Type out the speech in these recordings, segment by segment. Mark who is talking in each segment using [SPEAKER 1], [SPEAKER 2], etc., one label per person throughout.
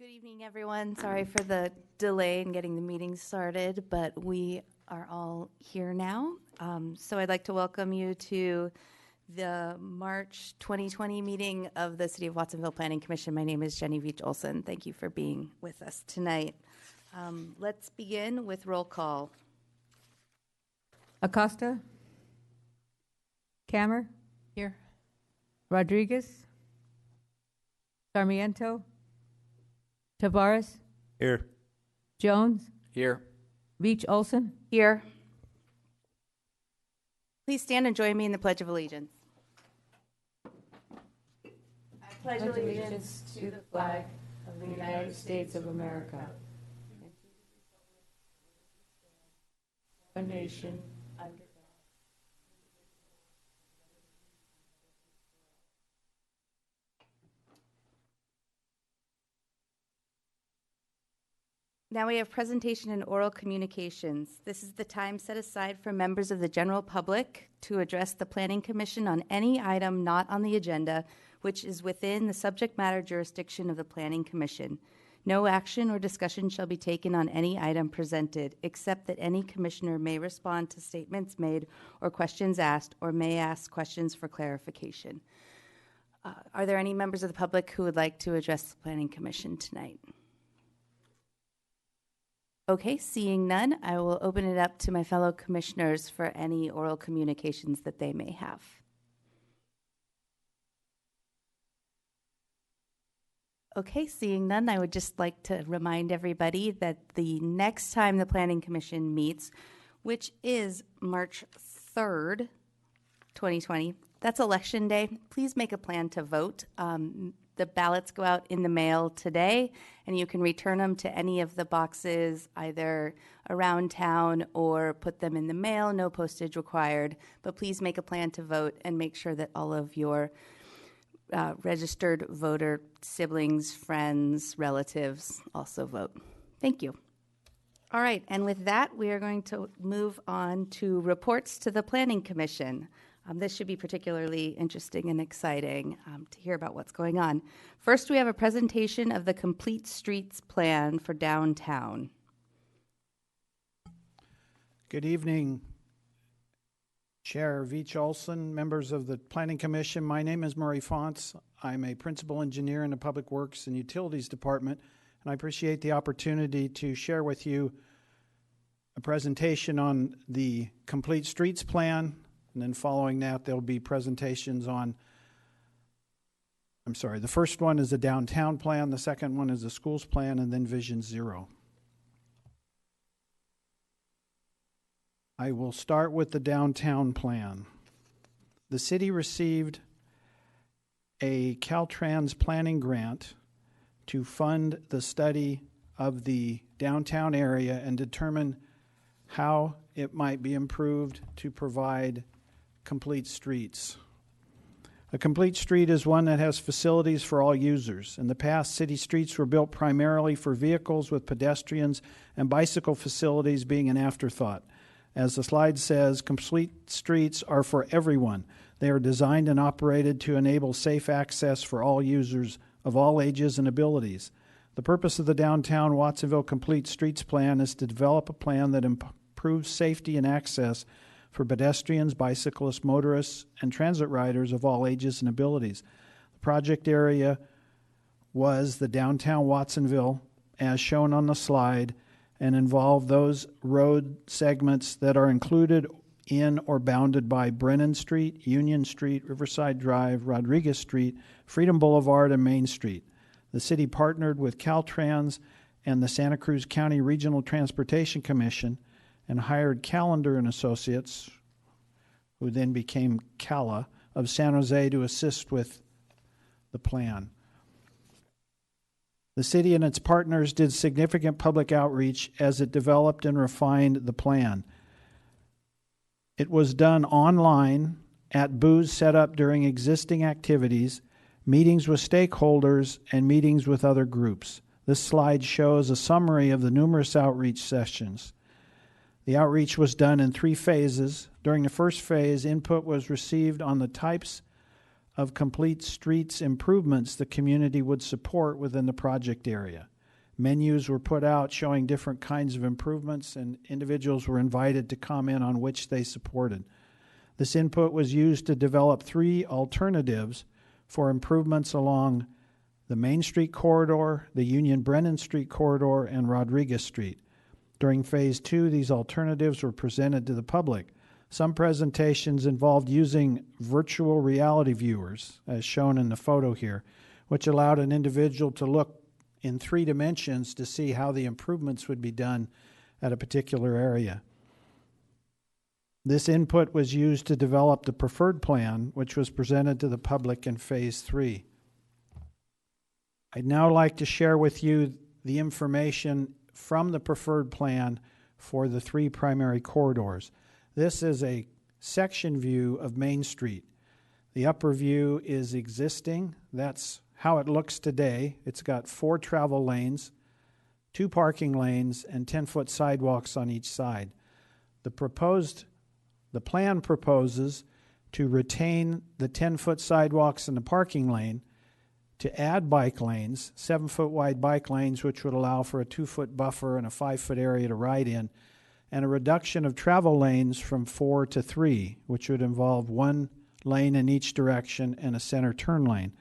[SPEAKER 1] Good evening, everyone. Sorry for the delay in getting the meeting started, but we are all here now. So I'd like to welcome you to the March 2020 meeting of the City of Watsonville Planning Commission. My name is Jenny Veach-Olson. Thank you for being with us tonight. Let's begin with roll call.
[SPEAKER 2] Acosta? Kammer?
[SPEAKER 1] Here.
[SPEAKER 2] Rodriguez? Sarmiento? Tavares?
[SPEAKER 3] Here.
[SPEAKER 2] Jones?
[SPEAKER 3] Here.
[SPEAKER 2] Veach-Olson?
[SPEAKER 1] Here. Please stand and join me in the Pledge of Allegiance. I pledge allegiance to the flag of the United States of America, a nation under God. Now we have presentation and oral communications. This is the time set aside for members of the general public to address the Planning Commission on any item not on the agenda, which is within the subject matter jurisdiction of the Planning Commission. No action or discussion shall be taken on any item presented, except that any commissioner may respond to statements made or questions asked, or may ask questions for clarification. Are there any members of the public who would like to address the Planning Commission tonight? Okay, seeing none, I will open it up to my fellow commissioners for any oral communications that they may have. Okay, seeing none, I would just like to remind everybody that the next time the Planning Commission meets, which is March 3rd, 2020, that's Election Day. Please make a plan to vote. The ballots go out in the mail today, and you can return them to any of the boxes either around town or put them in the mail, no postage required. But please make a plan to vote and make sure that all of your registered voter siblings, friends, relatives also vote. Thank you. All right, and with that, we are going to move on to reports to the Planning Commission. This should be particularly interesting and exciting to hear about what's going on. First, we have a presentation of the Complete Streets Plan for downtown.
[SPEAKER 4] Good evening, Chair Veach-Olson, members of the Planning Commission. My name is Murray Fonts. I'm a principal engineer in the Public Works and Utilities Department, and I appreciate the opportunity to share with you a presentation on the Complete Streets Plan. And then following that, there'll be presentations on, the first one is the downtown plan, the second one is the schools plan, and then Vision Zero. I will start with the downtown plan. The city received a Caltrans planning grant to fund the study of the downtown area and determine how it might be improved to provide complete streets. A complete street is one that has facilities for all users. In the past, city streets were built primarily for vehicles, with pedestrians and bicycle facilities being an afterthought. As the slide says, complete streets are for everyone. They are designed and operated to enable safe access for all users of all ages and abilities. The purpose of the Downtown Watsonville Complete Streets Plan is to develop a plan that improves safety and access for pedestrians, bicyclists, motorists, and transit riders of all ages and abilities. The project area was the downtown Watsonville, as shown on the slide, and involved those road segments that are included in or bounded by Brennan Street, Union Street, Riverside Drive, Rodriguez Street, Freedom Boulevard, and Main Street. The city partnered with Caltrans and the Santa Cruz County Regional Transportation Commission and hired Callender and Associates, who then became Cala, of San Jose to assist with the plan. The city and its partners did significant public outreach as it developed and refined the plan. It was done online at booths set up during existing activities, meetings with stakeholders, and meetings with other groups. This slide shows a summary of the numerous outreach sessions. The outreach was done in 3 phases. During the first phase, input was received on the types of complete streets improvements the community would support within the project area. Menus were put out showing different kinds of improvements, and individuals were invited to comment on which they supported. This input was used to develop 3 alternatives for improvements along the Main Street corridor, the Union-Brennan Street corridor, and Rodriguez Street. During Phase 2, these alternatives were presented to the public. Some presentations involved using virtual reality viewers, as shown in the photo here, which allowed an individual to look in 3 dimensions to see how the improvements would be done at a particular area. This input was used to develop the preferred plan, which was presented to the public in Phase 3. I'd now like to share with you the information from the preferred plan for the 3 primary corridors. This is a section view of Main Street. The upper view is existing. That's how it looks today. It's got 4 travel lanes, 2 parking lanes, and 10-foot sidewalks on each side. The plan proposes to retain the 10-foot sidewalks in the parking lane, to add bike lanes, 7-foot wide bike lanes, which would allow for a 2-foot buffer and a 5-foot area to ride in, and a reduction of travel lanes from 4 to 3, which would involve 1 lane in each direction and a center turn lane.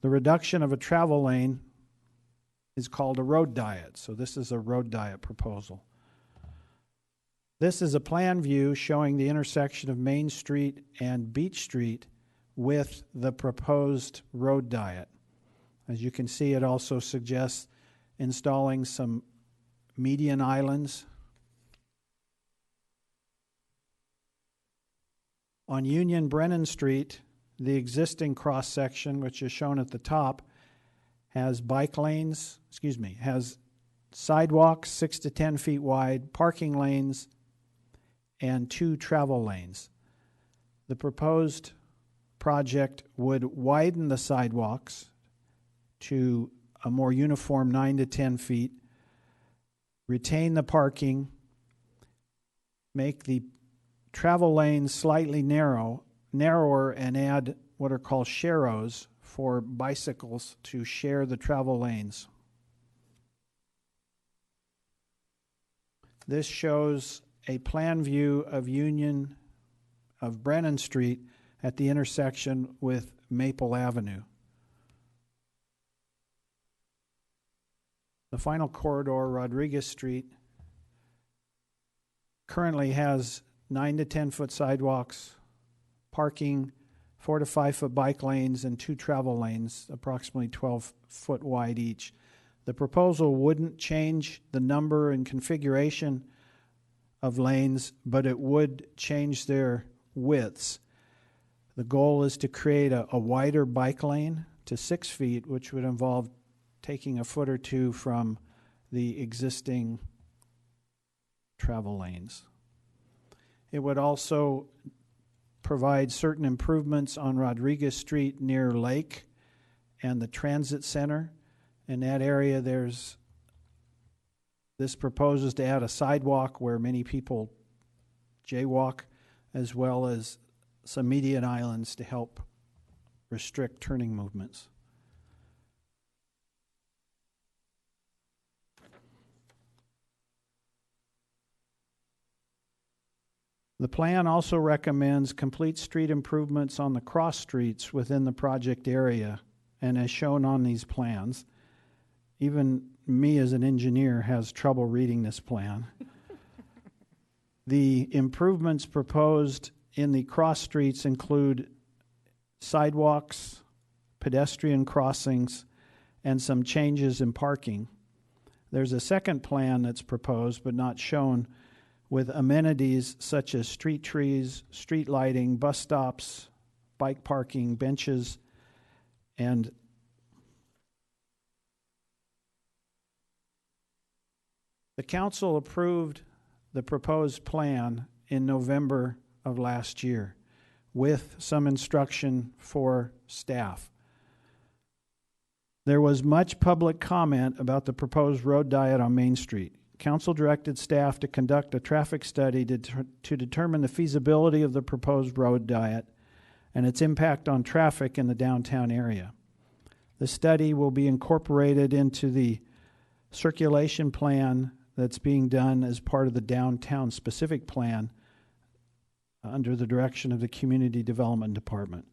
[SPEAKER 4] The reduction of a travel lane is called a road diet, so this is a road diet proposal. This is a plan view showing the intersection of Main Street and Beach Street with the proposed road diet. As you can see, it also suggests installing some median islands. On Union-Brennan Street, the existing cross-section, which is shown at the top, has has sidewalks 6 to 10 feet wide, parking lanes, and 2 travel lanes. The proposed project would widen the sidewalks to a more uniform 9 to 10 feet, retain the parking, make the travel lanes slightly narrower, and add what are called sharrows for bicycles to share the travel lanes. This shows a plan view of Brennan Street at the intersection with Maple Avenue. The final corridor, Rodriguez Street, currently has 9 to 10 foot sidewalks, parking, 4 to 5 foot bike lanes, and 2 travel lanes, approximately 12 foot wide each. The proposal wouldn't change the number and configuration of lanes, but it would change their widths. The goal is to create a wider bike lane to 6 feet, which would involve taking a foot or 2 from the existing travel lanes. It would also provide certain improvements on Rodriguez Street near Lake and the Transit Center. In that area, this proposes to add a sidewalk where many people jaywalk, as well as some median islands to help restrict turning movements. The plan also recommends complete street improvements on the cross streets within the project area, and as shown on these plans, even me as an engineer has trouble reading this plan. The improvements proposed in the cross streets include sidewalks, pedestrian crossings, and some changes in parking. There's a second plan that's proposed but not shown, with amenities such as street trees, street lighting, bus stops, bike parking, benches, and the council approved the proposed plan in November of last year with some instruction for staff. There was much public comment about the proposed road diet on Main Street. Council directed staff to conduct a traffic study to determine the feasibility of the proposed road diet and its impact on traffic in the downtown area. The study will be incorporated into the circulation plan that's being done as part of the downtown specific plan under the direction of the Community Development Department.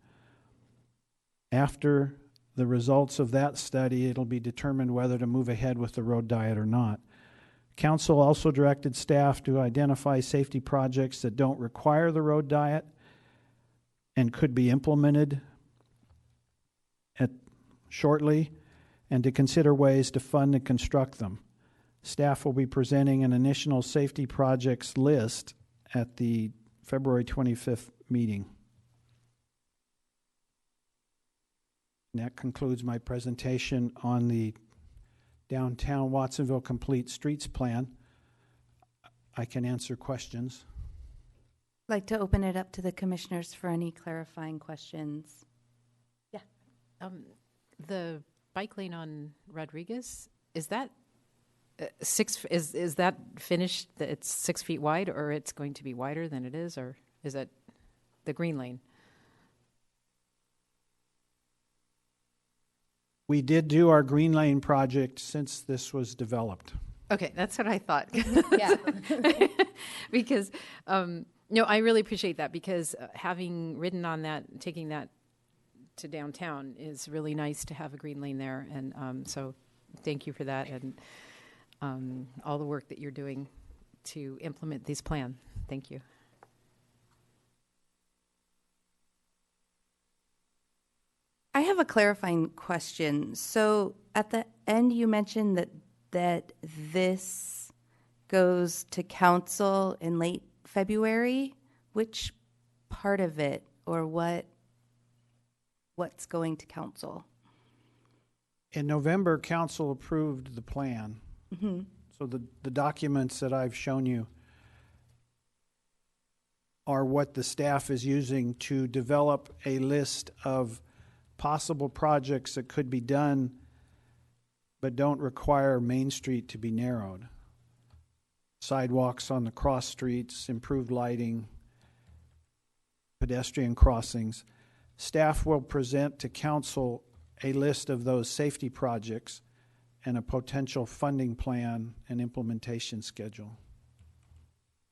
[SPEAKER 4] After the results of that study, it'll be determined whether to move ahead with the road diet or not. Council also directed staff to identify safety projects that don't require the road diet and could be implemented shortly, and to consider ways to fund and construct them. Staff will be presenting an initial safety projects list at the February 25th meeting. And that concludes my presentation on the Downtown Watsonville Complete Streets Plan. I can answer questions.
[SPEAKER 1] I'd like to open it up to the commissioners for any clarifying questions.
[SPEAKER 3] The bike lane on Rodriguez, is that is that finished? That it's 6 feet wide, or it's going to be wider than it is, or is it the green lane?
[SPEAKER 4] We did do our Green Lane project since this was developed.
[SPEAKER 3] Okay, that's what I thought.
[SPEAKER 1] Yeah.
[SPEAKER 3] Because no, I really appreciate that, because having ridden on that, taking that to downtown is really nice to have a green lane there, and so thank you for that, and all the work that you're doing to implement this plan. Thank you.
[SPEAKER 1] I have a clarifying question. So at the end, you mentioned that this goes to council in late February. Which part of it, or what's going to council?
[SPEAKER 4] In November, council approved the plan.
[SPEAKER 1] Mm-hmm.
[SPEAKER 4] So the documents that I've shown you are what the staff is using to develop a list of possible projects that could be done but don't require Main Street to be narrowed. Sidewalks on the cross streets, improved lighting, pedestrian crossings. Staff will present to council a list of those safety projects and a potential funding plan and implementation schedule.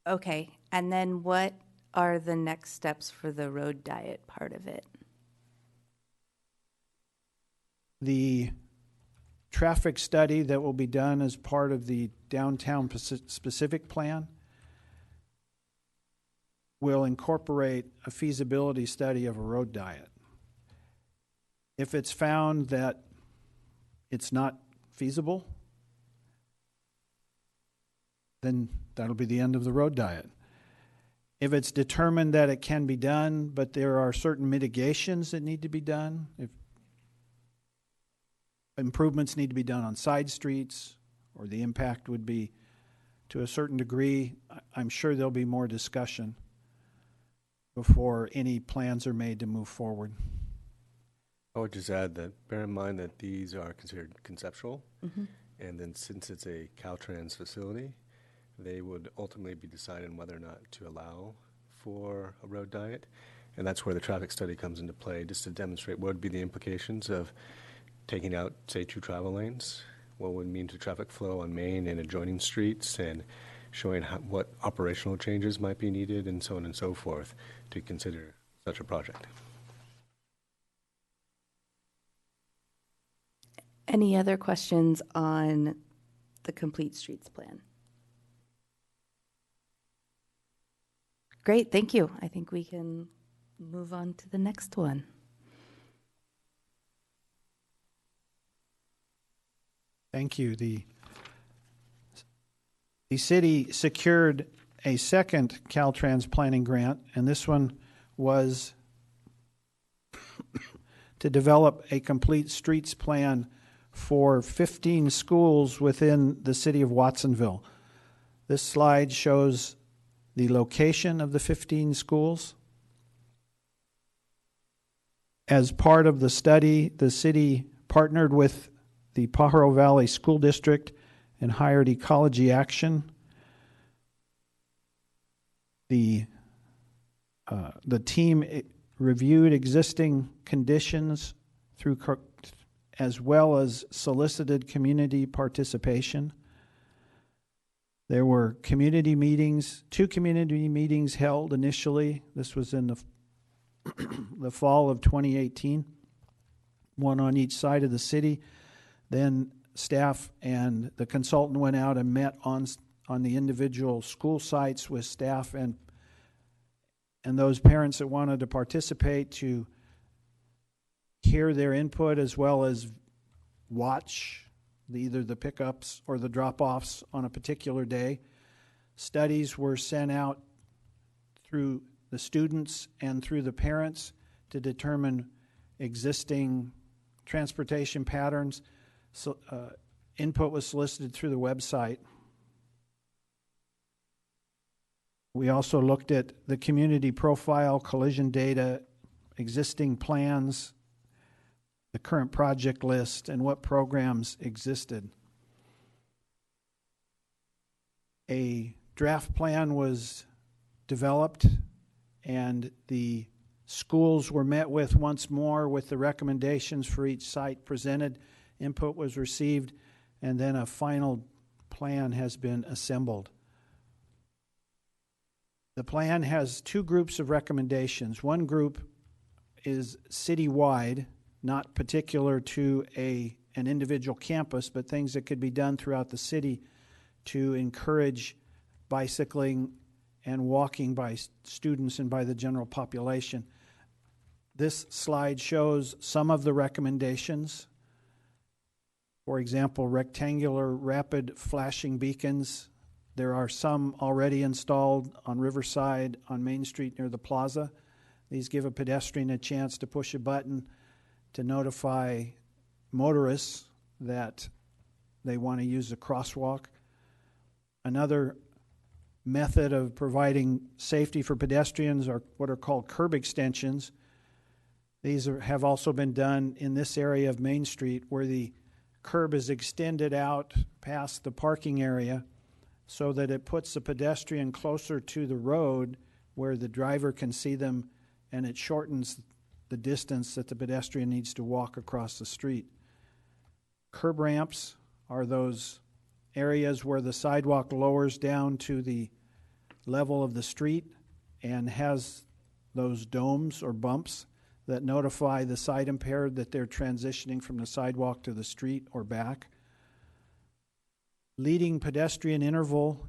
[SPEAKER 1] Okay, and then what are the next steps for the road diet part of it?
[SPEAKER 4] The traffic study that will be done as part of the downtown specific plan will incorporate a feasibility study of a road diet. If it's found that it's not feasible, then that'll be the end of the road diet. If it's determined that it can be done, but there are certain mitigations that need to be done, if improvements need to be done on side streets, or the impact would be to a certain degree, I'm sure there'll be more discussion before any plans are made to move forward.
[SPEAKER 5] I would just add that bear in mind that these are considered conceptual,
[SPEAKER 1] Mm-hmm.
[SPEAKER 5] and then since it's a Caltrans facility, they would ultimately be deciding whether or not to allow for a road diet, and that's where the traffic study comes into play, just to demonstrate what would be the implications of taking out, say, 2 travel lanes, what would it mean to traffic flow on Main and adjoining streets, and showing what operational changes might be needed, and so on and so forth, to consider such a project.
[SPEAKER 1] Any other questions on the Complete Streets Plan? Great, thank you. I think we can move on to the next one.
[SPEAKER 4] Thank you. The city secured a second Caltrans planning grant, and this one was to develop a complete streets plan for 15 schools within the city of Watsonville. This slide shows the location of the 15 schools. As part of the study, the city partnered with the Pajaro Valley School District and hired Ecology Action. The team reviewed existing conditions through as well as solicited community participation. There were community meetings, 2 community meetings held initially. This was in the fall of 2018, one on each side of the city. Then staff and the consultant went out and met on the individual school sites with staff and those parents that wanted to participate to hear their input as well as watch either the pickups or the drop-offs on a particular day. Studies were sent out through the students and through the parents to determine existing transportation patterns. So, input was solicited through the website. We also looked at the community profile, collision data, existing plans, the current project list, and what programs existed. A draft plan was developed, and the schools were met with once more with the recommendations for each site presented. Input was received, and then a final plan has been assembled. The plan has 2 groups of recommendations. One group is citywide, not particular to an individual campus, but things that could be done throughout the city to encourage bicycling and walking by students and by the general population. This slide shows some of the recommendations. For example, rectangular rapid flashing beacons. There are some already installed on Riverside, on Main Street near the plaza. These give a pedestrian a chance to push a button to notify motorists that they want to use a crosswalk. Another method of providing safety for pedestrians are what are called curb extensions. These have also been done in this area of Main Street where the curb is extended out past the parking area so that it puts the pedestrian closer to the road where the driver can see them, and it shortens the distance that the pedestrian needs to walk across the street. Curb ramps are those areas where the sidewalk lowers down to the level of the street and has those domes or bumps that notify the sight impaired that they're transitioning from the sidewalk to the street or back. Leading pedestrian interval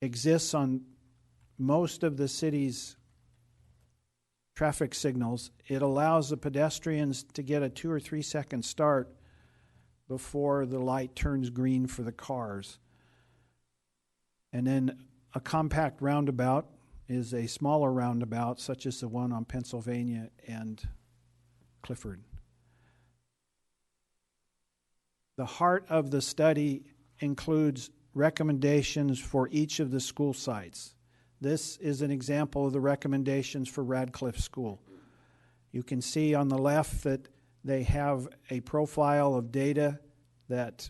[SPEAKER 4] exists on most of the city's traffic signals. It allows the pedestrians to get a 2 or 3 second start before the light turns green for the cars. And then a compact roundabout is a smaller roundabout, such as the one on Pennsylvania and Clifford. The heart of the study includes recommendations for each of the school sites. This is an example of the recommendations for Radcliffe School. You can see on the left that they have a profile of data that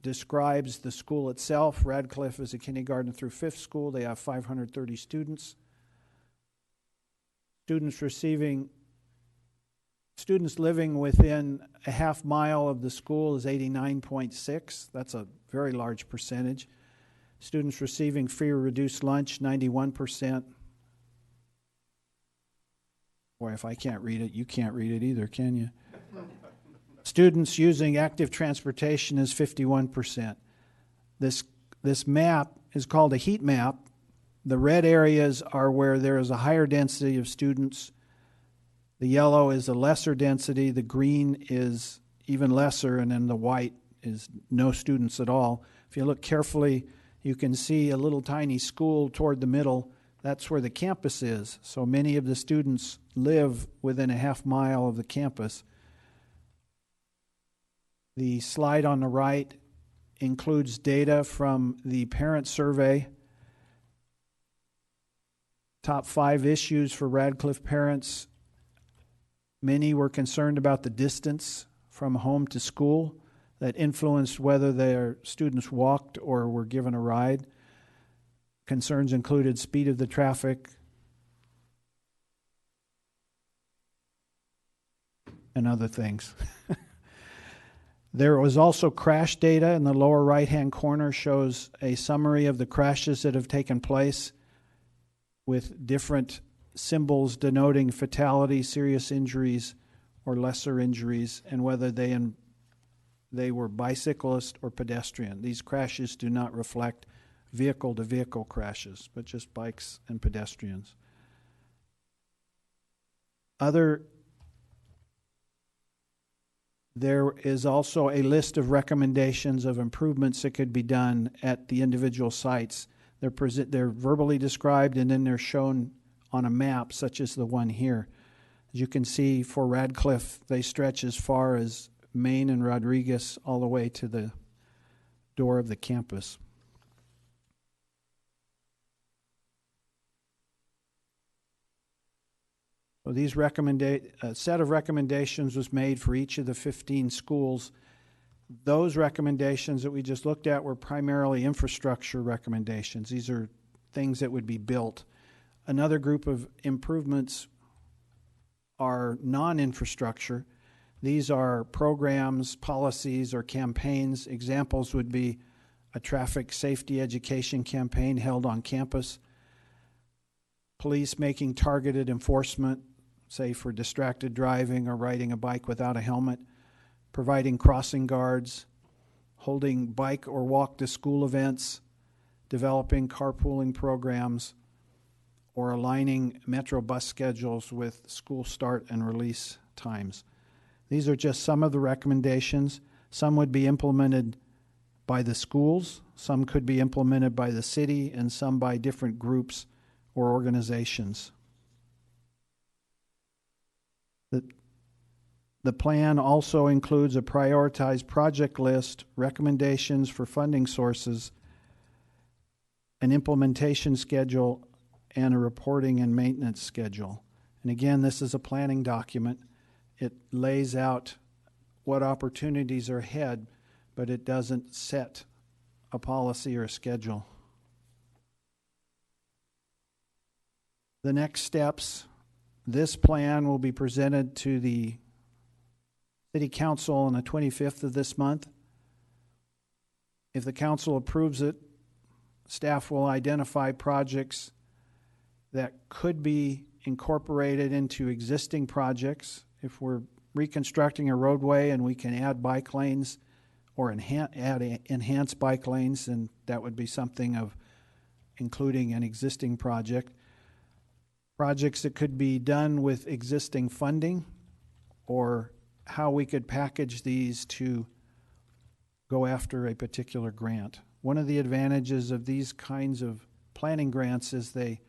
[SPEAKER 4] describes the school itself. Radcliffe is a kindergarten through 5th school. They have 530 students. Students living within a half mile of the school is 89.6. That's a very large percentage. Students receiving free or reduced lunch, 91%. Boy, if I can't read it, you can't read it either, can you? Students using active transportation is 51%. This map is called a heat map. The red areas are where there is a higher density of students. The yellow is a lesser density. The green is even lesser, and then the white is no students at all. If you look carefully, you can see a little tiny school toward the middle. That's where the campus is. So many of the students live within a half mile of the campus. The slide on the right includes data from the parent survey. Top 5 issues for Radcliffe parents. Many were concerned about the distance from home to school that influenced whether their students walked or were given a ride. Concerns included speed of the traffic and other things. There was also crash data in the lower right-hand corner, shows a summary of the crashes that have taken place with different symbols denoting fatality, serious injuries, or lesser injuries, and whether they were bicyclist or pedestrian. These crashes do not reflect vehicle-to-vehicle crashes, but just bikes and pedestrians. There is also a list of recommendations of improvements that could be done at the individual sites. They're verbally described, and then they're shown on a map, such as the one here. As you can see, for Radcliffe, they stretch as far as Main and Rodriguez all the way to the door of the campus. So these a set of recommendations was made for each of the 15 schools. Those recommendations that we just looked at were primarily infrastructure recommendations. These are things that would be built. Another group of improvements are non-infrastructure. These are programs, policies, or campaigns. Examples would be a traffic safety education campaign held on campus, police making targeted enforcement, say for distracted driving or riding a bike without a helmet, providing crossing guards, holding bike or walk to school events, developing carpooling programs, or aligning metro bus schedules with school start and release times. These are just some of the recommendations. Some would be implemented by the schools, some could be implemented by the city, and some by different groups or organizations. The plan also includes a prioritized project list, recommendations for funding sources, an implementation schedule, and a reporting and maintenance schedule. And again, this is a planning document. It lays out what opportunities are ahead, but it doesn't set a policy or a schedule. The next steps, this plan will be presented to the City Council on the 25th of this month. If the council approves it, staff will identify projects that could be incorporated into existing projects. If we're reconstructing a roadway and we can add bike lanes or add enhanced bike lanes, then that would be something of including an existing project. Projects that could be done with existing funding, or how we could package these to go after a particular grant. One of the advantages of these kinds of planning grants is they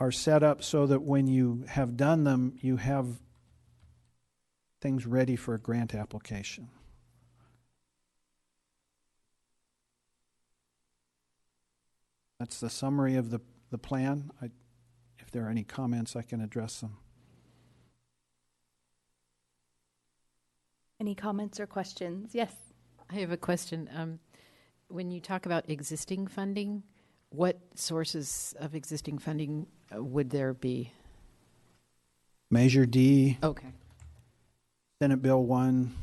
[SPEAKER 4] are set up so that when you have done them, you have things ready for a grant application. That's the summary of the plan. If there are any comments, I can address them.
[SPEAKER 1] Any comments or questions? Yes.
[SPEAKER 3] I have a question. When you talk about existing funding, what sources of existing funding would there be?
[SPEAKER 4] Measure D,
[SPEAKER 3] Okay.
[SPEAKER 4] Senate Bill 1.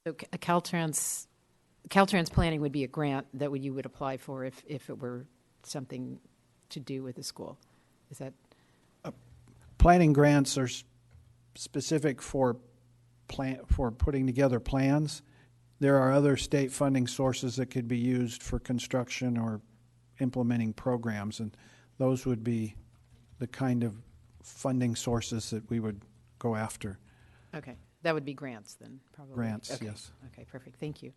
[SPEAKER 3] So Caltrans planning would be a grant that you would apply for if it were something to do with the school. Is that?
[SPEAKER 4] Planning grants are specific for putting together plans. There are other state funding sources that could be used for construction or implementing programs, and those would be the kind of funding sources that we would go after.
[SPEAKER 3] Okay. That would be grants then, probably.
[SPEAKER 4] Grants,
[SPEAKER 3] okay.
[SPEAKER 4] yes.
[SPEAKER 3] Okay, perfect. Thank you.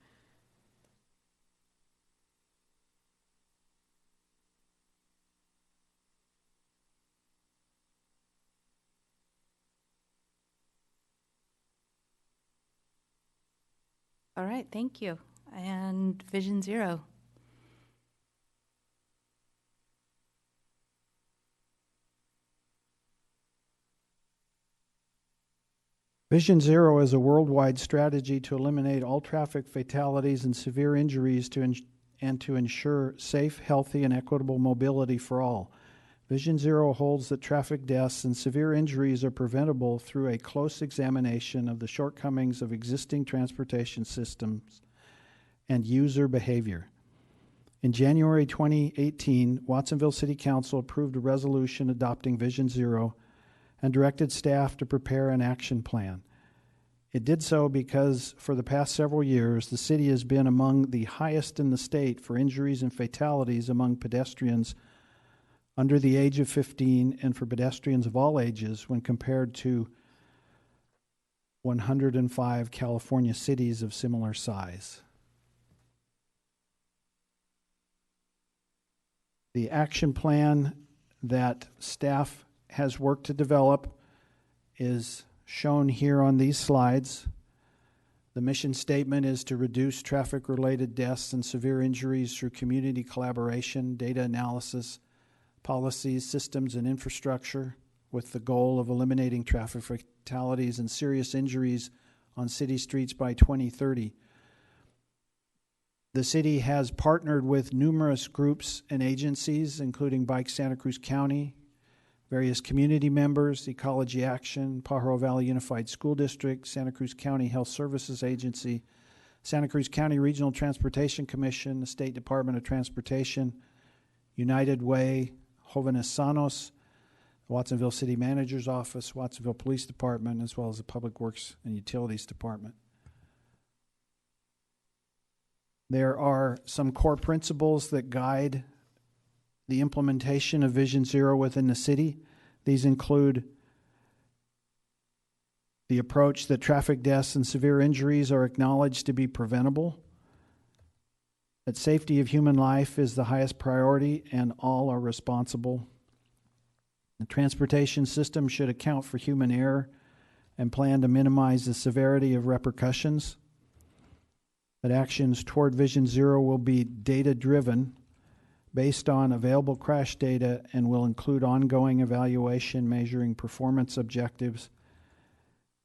[SPEAKER 1] All right, thank you. And Vision Zero.
[SPEAKER 4] Vision Zero is a worldwide strategy to eliminate all traffic fatalities and severe injuries and to ensure safe, healthy, and equitable mobility for all. Vision Zero holds that traffic deaths and severe injuries are preventable through a close examination of the shortcomings of existing transportation systems and user behavior. In January 2018, Watsonville City Council approved a resolution adopting Vision Zero and directed staff to prepare an action plan. It did so because for the past several years, the city has been among the highest in the state for injuries and fatalities among pedestrians under the age of 15 and for pedestrians of all ages when compared to 105 California cities of similar size. The action plan that staff has worked to develop is shown here on these slides. The mission statement is to reduce traffic-related deaths and severe injuries through community collaboration, data analysis, policies, systems, and infrastructure, with the goal of eliminating traffic fatalities and serious injuries on city streets by 2030. The city has partnered with numerous groups and agencies, including Bike Santa Cruz County, various community members, Ecology Action, Pajaro Valley Unified School District, Santa Cruz County Health Services Agency, Santa Cruz County Regional Transportation Commission, the State Department of Transportation, United Way, Jóvenes Sanos, Watsonville City Manager's Office, Watsonville Police Department, as well as the Public Works and Utilities Department. There are some core principles that guide the implementation of Vision Zero within the city. These include the approach that traffic deaths and severe injuries are acknowledged to be preventable, that safety of human life is the highest priority and all are responsible. The transportation system should account for human error and plan to minimize the severity of repercussions, that actions toward Vision Zero will be data-driven based on available crash data and will include ongoing evaluation measuring performance objectives,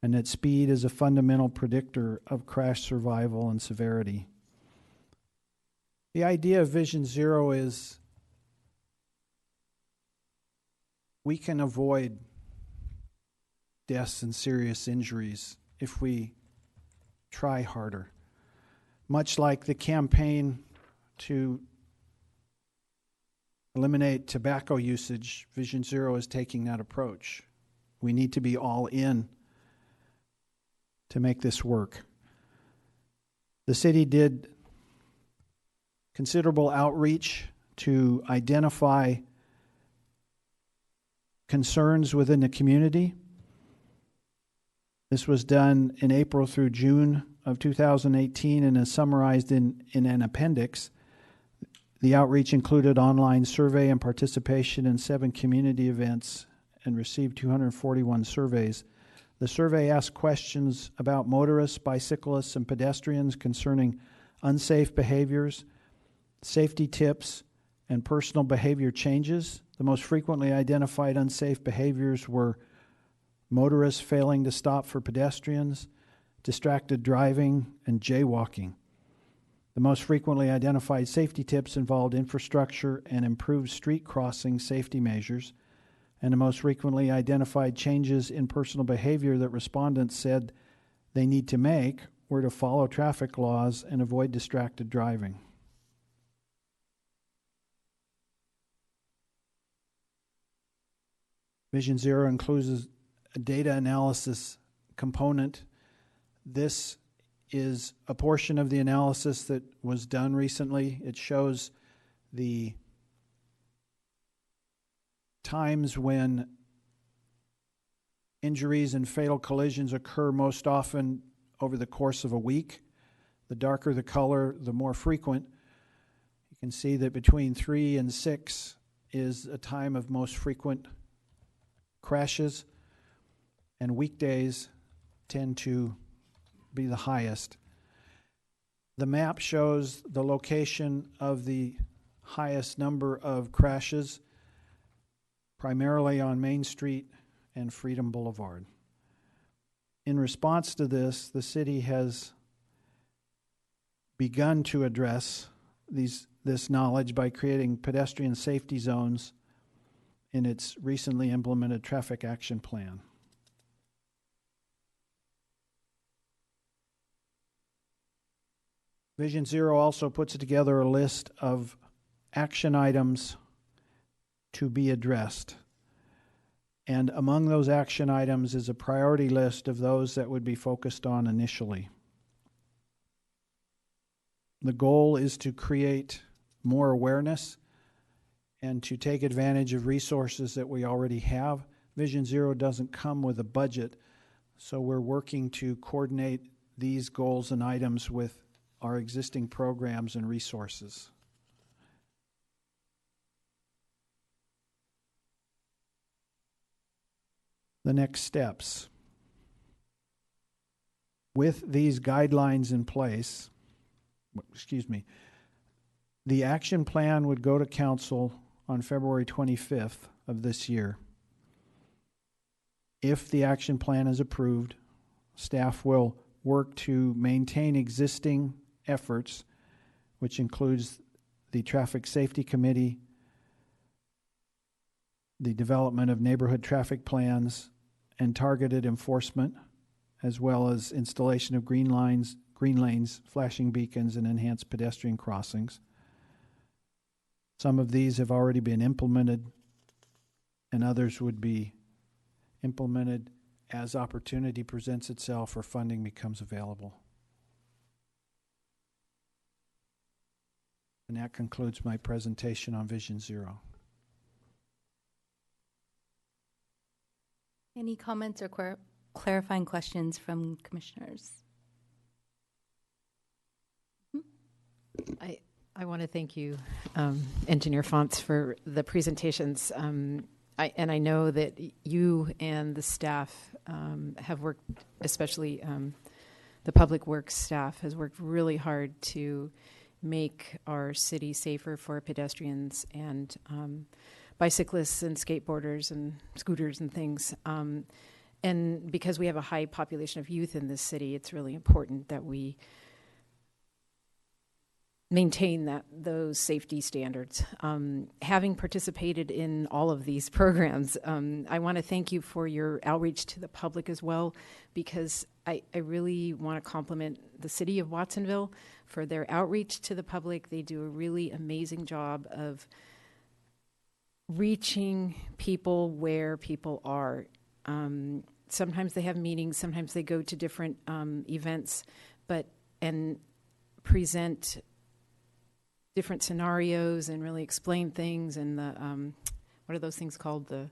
[SPEAKER 4] and that speed is a fundamental predictor of crash survival and severity. The idea of Vision Zero is we can avoid deaths and serious injuries if we try harder. Much like the campaign to eliminate tobacco usage, Vision Zero is taking that approach. We need to be all in to make this work. The city did considerable outreach to identify concerns within the community. This was done in April through June of 2018 and is summarized in an appendix. The outreach included online survey and participation in 7 community events and received 241 surveys. The survey asked questions about motorists, bicyclists, and pedestrians concerning unsafe behaviors, safety tips, and personal behavior changes. The most frequently identified unsafe behaviors were motorists failing to stop for pedestrians, distracted driving, and jaywalking. The most frequently identified safety tips involved infrastructure and improved street crossing safety measures, and the most frequently identified changes in personal behavior that respondents said they need to make were to follow traffic laws and avoid distracted driving. Vision Zero includes a data analysis component. This is a portion of the analysis that was done recently. It shows the times when injuries and fatal collisions occur most often over the course of a week. The darker the color, the more frequent. You can see that between 3 and 6 is a time of most frequent crashes, and weekdays tend to be the highest. The map shows the location of the highest number of crashes, primarily on Main Street and Freedom Boulevard. In response to this, the city has begun to address this knowledge by creating pedestrian safety zones in its recently implemented traffic action plan. Vision Zero also puts together a list of action items to be addressed. And among those action items is a priority list of those that would be focused on initially. The goal is to create more awareness and to take advantage of resources that we already have. Vision Zero doesn't come with a budget, so we're working to coordinate these goals and items with our existing programs and resources. The next steps. With these guidelines in place, the action plan would go to council on February 25th of this year. If the action plan is approved, staff will work to maintain existing efforts, which includes the Traffic Safety Committee, the development of neighborhood traffic plans, and targeted enforcement, as well as installation of green lanes, flashing beacons, and enhanced pedestrian crossings. Some of these have already been implemented, and others would be implemented as opportunity presents itself or funding becomes available. And that concludes my presentation on Vision Zero.
[SPEAKER 1] Any comments or clarifying questions from commissioners?
[SPEAKER 3] I want to thank you, Engineer Fonts, for the presentations. I know that you and the staff have worked, especially the public works staff has worked really hard to make our city safer for pedestrians and bicyclists and skateboarders and scooters and things. And because we have a high population of youth in this city, it's really important that we maintain those safety standards. Having participated in all of these programs, I want to thank you for your outreach to the public as well, because I really want to compliment the city of Watsonville for their outreach to the public. They do a really amazing job of reaching people where people are. Sometimes they have meetings, sometimes they go to different events, and present different scenarios and really explain things. And the what are those things called? The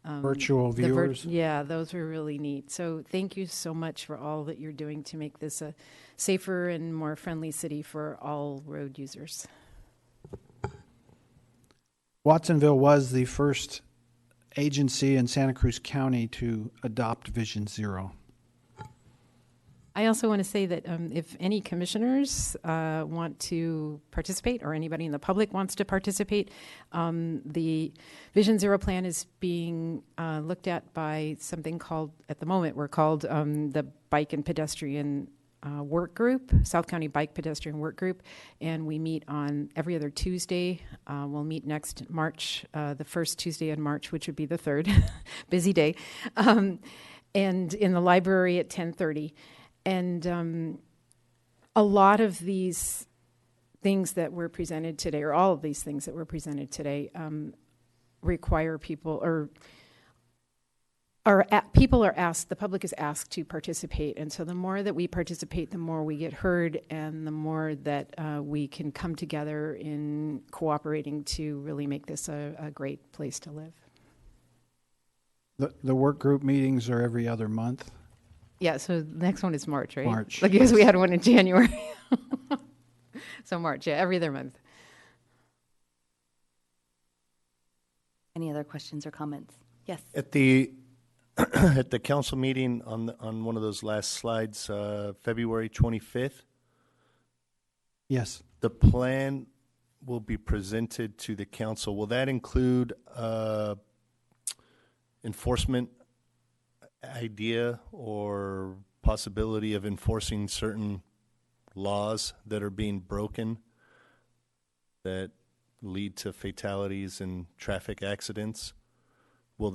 [SPEAKER 4] virtual viewers.
[SPEAKER 3] Yeah, those were really neat. So thank you so much for all that you're doing to make this a safer and more friendly city for all road users.
[SPEAKER 4] Watsonville was the first agency in Santa Cruz County to adopt Vision Zero.
[SPEAKER 3] I also want to say that if any commissioners want to participate, or anybody in the public wants to participate, the Vision Zero plan is being looked at by something called, at the moment, we're called the Bike and Pedestrian Work Group, South County Bike Pedestrian Work Group, and we meet on every other Tuesday. We'll meet next March, the first Tuesday in March, which would be the 3rd, busy day, and in the library at 10:30. And a lot of these things that were presented today, or all of these things that were presented today, require people, people are asked, the public is asked to participate. And so the more that we participate, the more we get heard, and the more that we can come together in cooperating to really make this a great place to live.
[SPEAKER 4] The work group meetings are every other month.
[SPEAKER 3] Yeah, so the next one is March, right?
[SPEAKER 4] March.
[SPEAKER 3] Like, because we had one in January. So March, yeah, every other month.
[SPEAKER 1] Any other questions or comments? Yes.
[SPEAKER 6] At the at the council meeting on one of those last slides, February 25th,
[SPEAKER 4] Yes.
[SPEAKER 6] the plan will be presented to the council. Will that include enforcement idea or possibility of enforcing certain laws that are being broken that lead to fatalities and traffic accidents? Will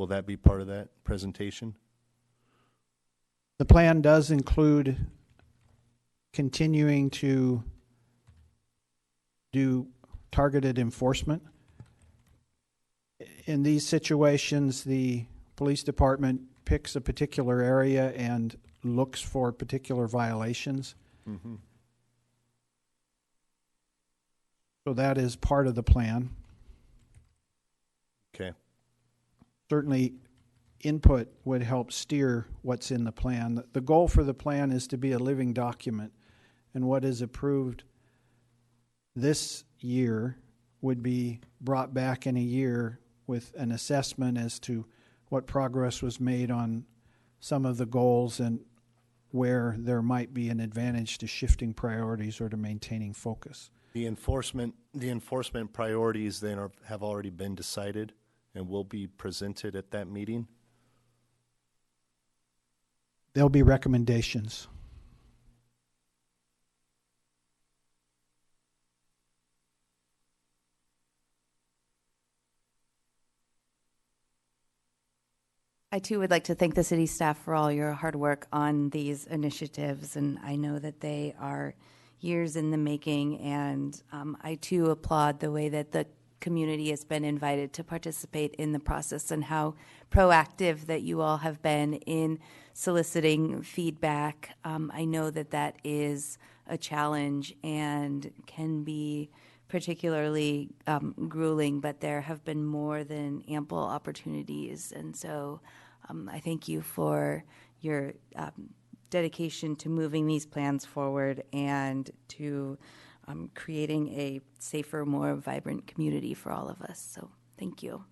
[SPEAKER 6] that be part of that presentation?
[SPEAKER 4] The plan does include continuing to do targeted enforcement. In these situations, the police department picks a particular area and looks for particular violations.
[SPEAKER 6] Mm-hmm.
[SPEAKER 4] So that is part of the plan.
[SPEAKER 6] Okay.
[SPEAKER 4] Certainly, input would help steer what's in the plan. The goal for the plan is to be a living document, and what is approved this year would be brought back in a year with an assessment as to what progress was made on some of the goals and where there might be an advantage to shifting priorities or to maintaining focus.
[SPEAKER 6] The enforcement priorities then have already been decided and will be presented at that meeting.
[SPEAKER 4] There'll be recommendations.
[SPEAKER 1] I too would like to thank the city staff for all your hard work on these initiatives, and I know that they are years in the making, and I too applaud the way that the community has been invited to participate in the process and how proactive that you all have been in soliciting feedback. I know that that is a challenge and can be particularly grueling, but there have been more than ample opportunities, and so I thank you for your dedication to moving these plans forward and to creating a safer, more vibrant community for all of us. So thank you.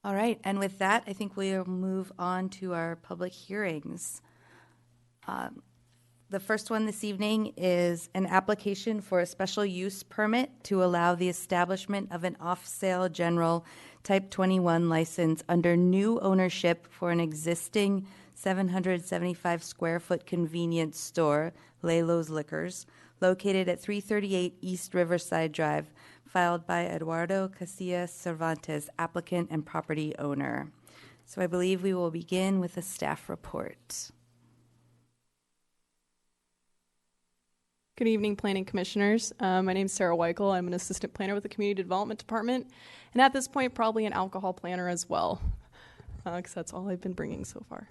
[SPEAKER 1] All right, and with that, I think we'll move on to our public hearings. The first one this evening is an application for a special use permit to allow the establishment of an off-sale general Type 21 license under new ownership for an existing 775 square foot convenience store, Lelo's Liquors, located at 338 East Riverside Drive, filed by Eduardo Casillas Cervantes, applicant and property owner. So I believe we will begin with a staff report.
[SPEAKER 7] Good evening, Planning Commissioners. My name is Sarah Weichel. I'm an assistant planner with the Community Development Department, and at this point, probably an alcohol planner as well, because that's all I've been bringing so far.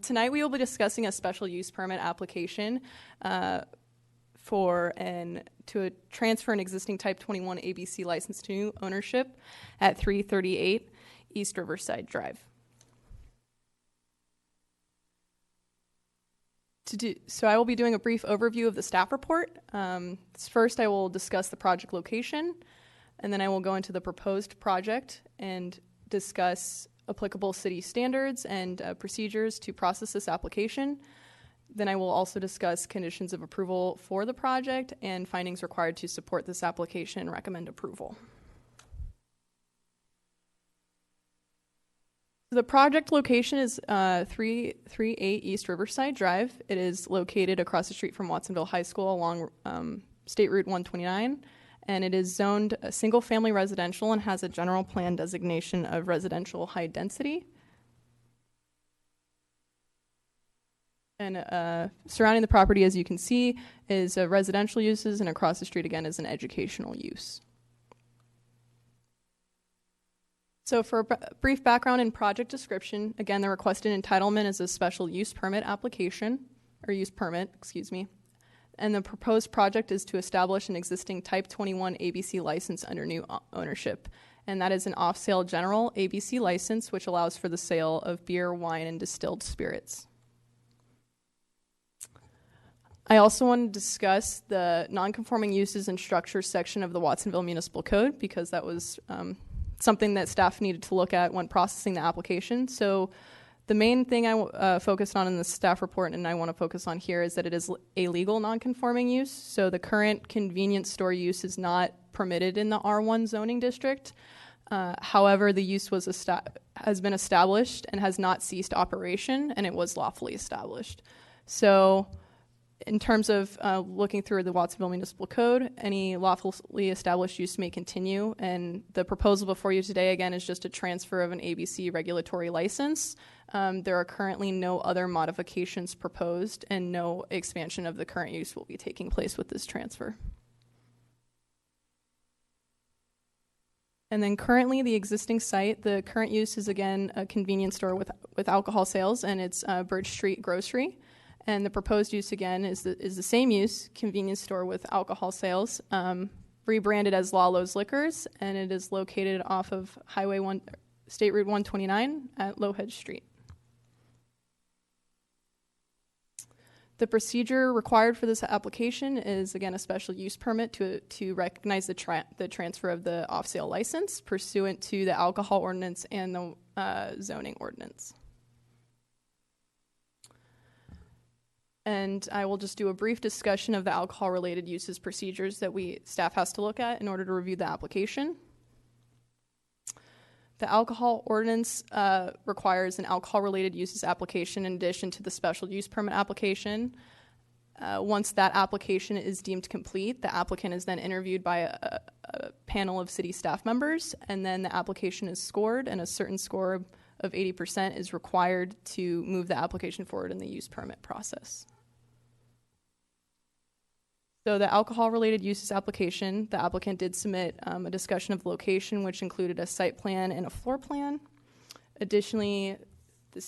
[SPEAKER 7] Tonight, we will be discussing a special use permit application to transfer an existing Type 21 ABC license to new ownership at 338 East Riverside Drive. So I will be doing a brief overview of the staff report. First, I will discuss the project location, and then I will go into the proposed project and discuss applicable city standards and procedures to process this application. Then I will also discuss conditions of approval for the project and findings required to support this application and recommend approval. The project location is 338 East Riverside Drive. It is located across the street from Watsonville High School along State Route 129, and it is zoned a single-family residential and has a general plan designation of residential high density. And surrounding the property, as you can see, is residential uses, and across the street again is an educational use. So for a brief background and project description, again, the requested entitlement is a special use permit application, or use permit, excuse me. And the proposed project is to establish an existing Type 21 ABC license under new ownership. And that is an off-sale general ABC license, which allows for the sale of beer, wine, and distilled spirits. I also want to discuss the non-conforming uses and structures section of the Watsonville Municipal Code, because that was something that staff needed to look at when processing the application. So the main thing I focused on in the staff report, and I want to focus on here, is that it is a legal non-conforming use. So the current convenience store use is not permitted in the R1 zoning district. However, the use has been established and has not ceased operation, and it was lawfully established. So In terms of looking through the Watsonville Municipal Code, any lawfully established use may continue, and the proposal before you today, again, is just a transfer of an ABC regulatory license. There are currently no other modifications proposed, and no expansion of the current use will be taking place with this transfer. And then currently, the existing site, the current use is, again, a convenience store with alcohol sales, and it's Bridge Street Grocery. And the proposed use, again, is the same use, convenience store with alcohol sales, rebranded as Lalo's Liquors, and it is located off of State Route 129 at Lowhead Street. The procedure required for this application is, again, a special use permit to recognize the transfer of the off-sale license pursuant to the alcohol ordinance and the zoning ordinance. And I will just do a brief discussion of the alcohol-related uses procedures that staff has to look at in order to review the application. The alcohol ordinance requires an alcohol-related uses application in addition to the special use permit application. Once that application is deemed complete, the applicant is then interviewed by a panel of city staff members, and then the application is scored, and a certain score of 80% is required to move the application forward in the use permit process. So the alcohol-related uses application, the applicant did submit a discussion of the location, which included a site plan and a floor plan. Additionally, the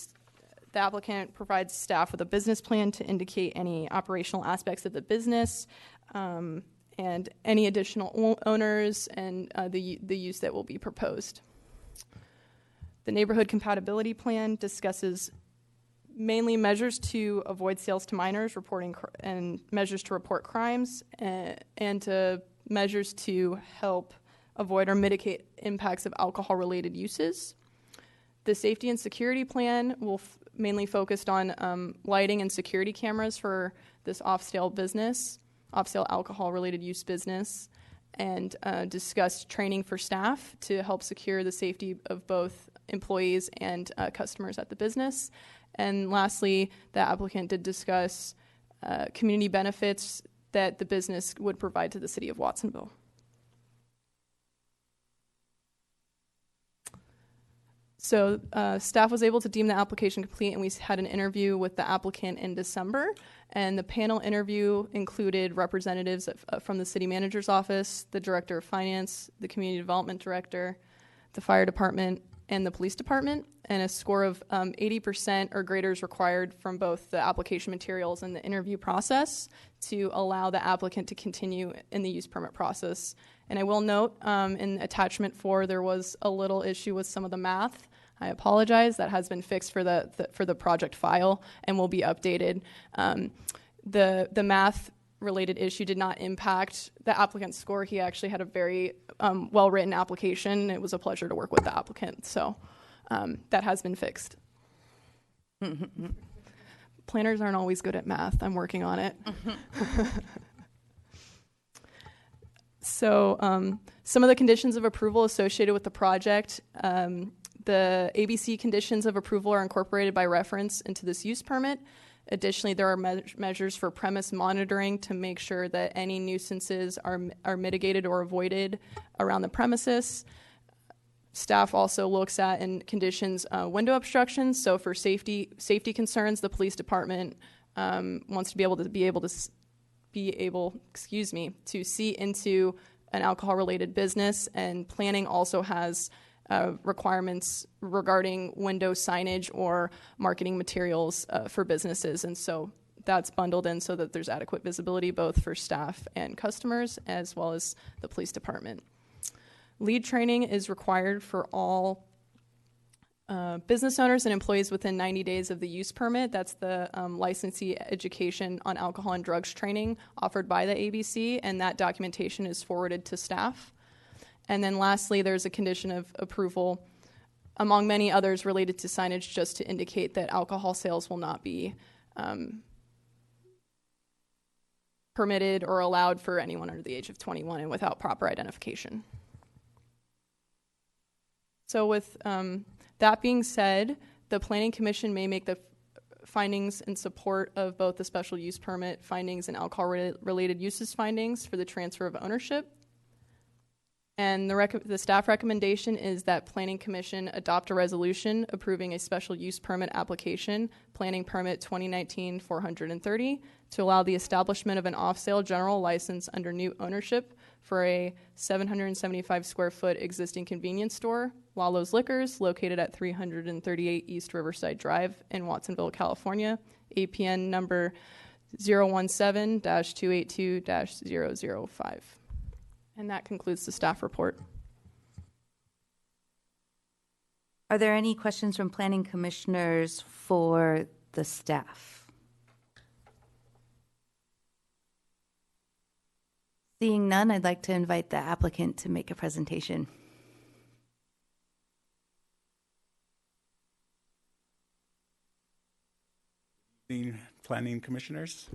[SPEAKER 7] applicant provides staff with a business plan to indicate any operational aspects of the business and any additional owners and the use that will be proposed. The neighborhood compatibility plan discusses mainly measures to avoid sales to minors, and measures to report crimes, and measures to help avoid or mitigate impacts of alcohol-related uses. The safety and security plan will mainly focus on lighting and security cameras for this off-sale alcohol-related use business, and discuss training for staff to help secure the safety of both employees and customers at the business. And lastly, the applicant did discuss community benefits that the business would provide to the city of Watsonville. So staff was able to deem the application complete, and we had an interview with the applicant in December. And the panel interview included representatives from the city manager's office, the director of finance, the community development director, the fire department, and the police department, and a score of 80% or greater is required from both the application materials and the interview process to allow the applicant to continue in the use permit process. And I will note in attachment 4, there was a little issue with some of the math. I apologize. That has been fixed for the project file and will be updated. The math related issue did not impact the applicant's score. He actually had a very well-written application. It was a pleasure to work with the applicant. So that has been fixed. Planners aren't always good at math. I'm working on it. So some of the conditions of approval associated with the project, the ABC conditions of approval are incorporated by reference into this use permit. Additionally, there are measures for premise monitoring to make sure that any nuisances are mitigated or avoided around the premises. Staff also looks at and conditions window obstructions. So for safety concerns, the police department wants to be able to see into an alcohol-related business, and planning also has requirements regarding window signage or marketing materials for businesses. And so that's bundled in so that there's adequate visibility both for staff and customers as well as the police department. Lead training is required for all business owners and employees within 90 days of the use permit. That's the licensee education on alcohol and drugs training offered by the ABC, and that documentation is forwarded to staff. And then lastly, there's a condition of approval, among many others, related to signage, just to indicate that alcohol sales will not be permitted or allowed for anyone under the age of 21 and without proper identification. So with that being said, the Planning Commission may make the findings in support of both the special use permit findings and alcohol-related uses findings for the transfer of ownership. And the staff recommendation is that Planning Commission adopt a resolution approving a special use permit application, Planning Permit 2019-430, to allow the establishment of an off-sale general license under new ownership for a 775 square foot existing convenience store, Lalo's Liquors, located at 338 East Riverside Drive in Watsonville, California, APN number 017-282-005. And that concludes the staff report.
[SPEAKER 1] Are there any questions from planning commissioners for the staff? Seeing none, I'd like to invite the applicant to make a presentation.
[SPEAKER 8] Planning commissioners.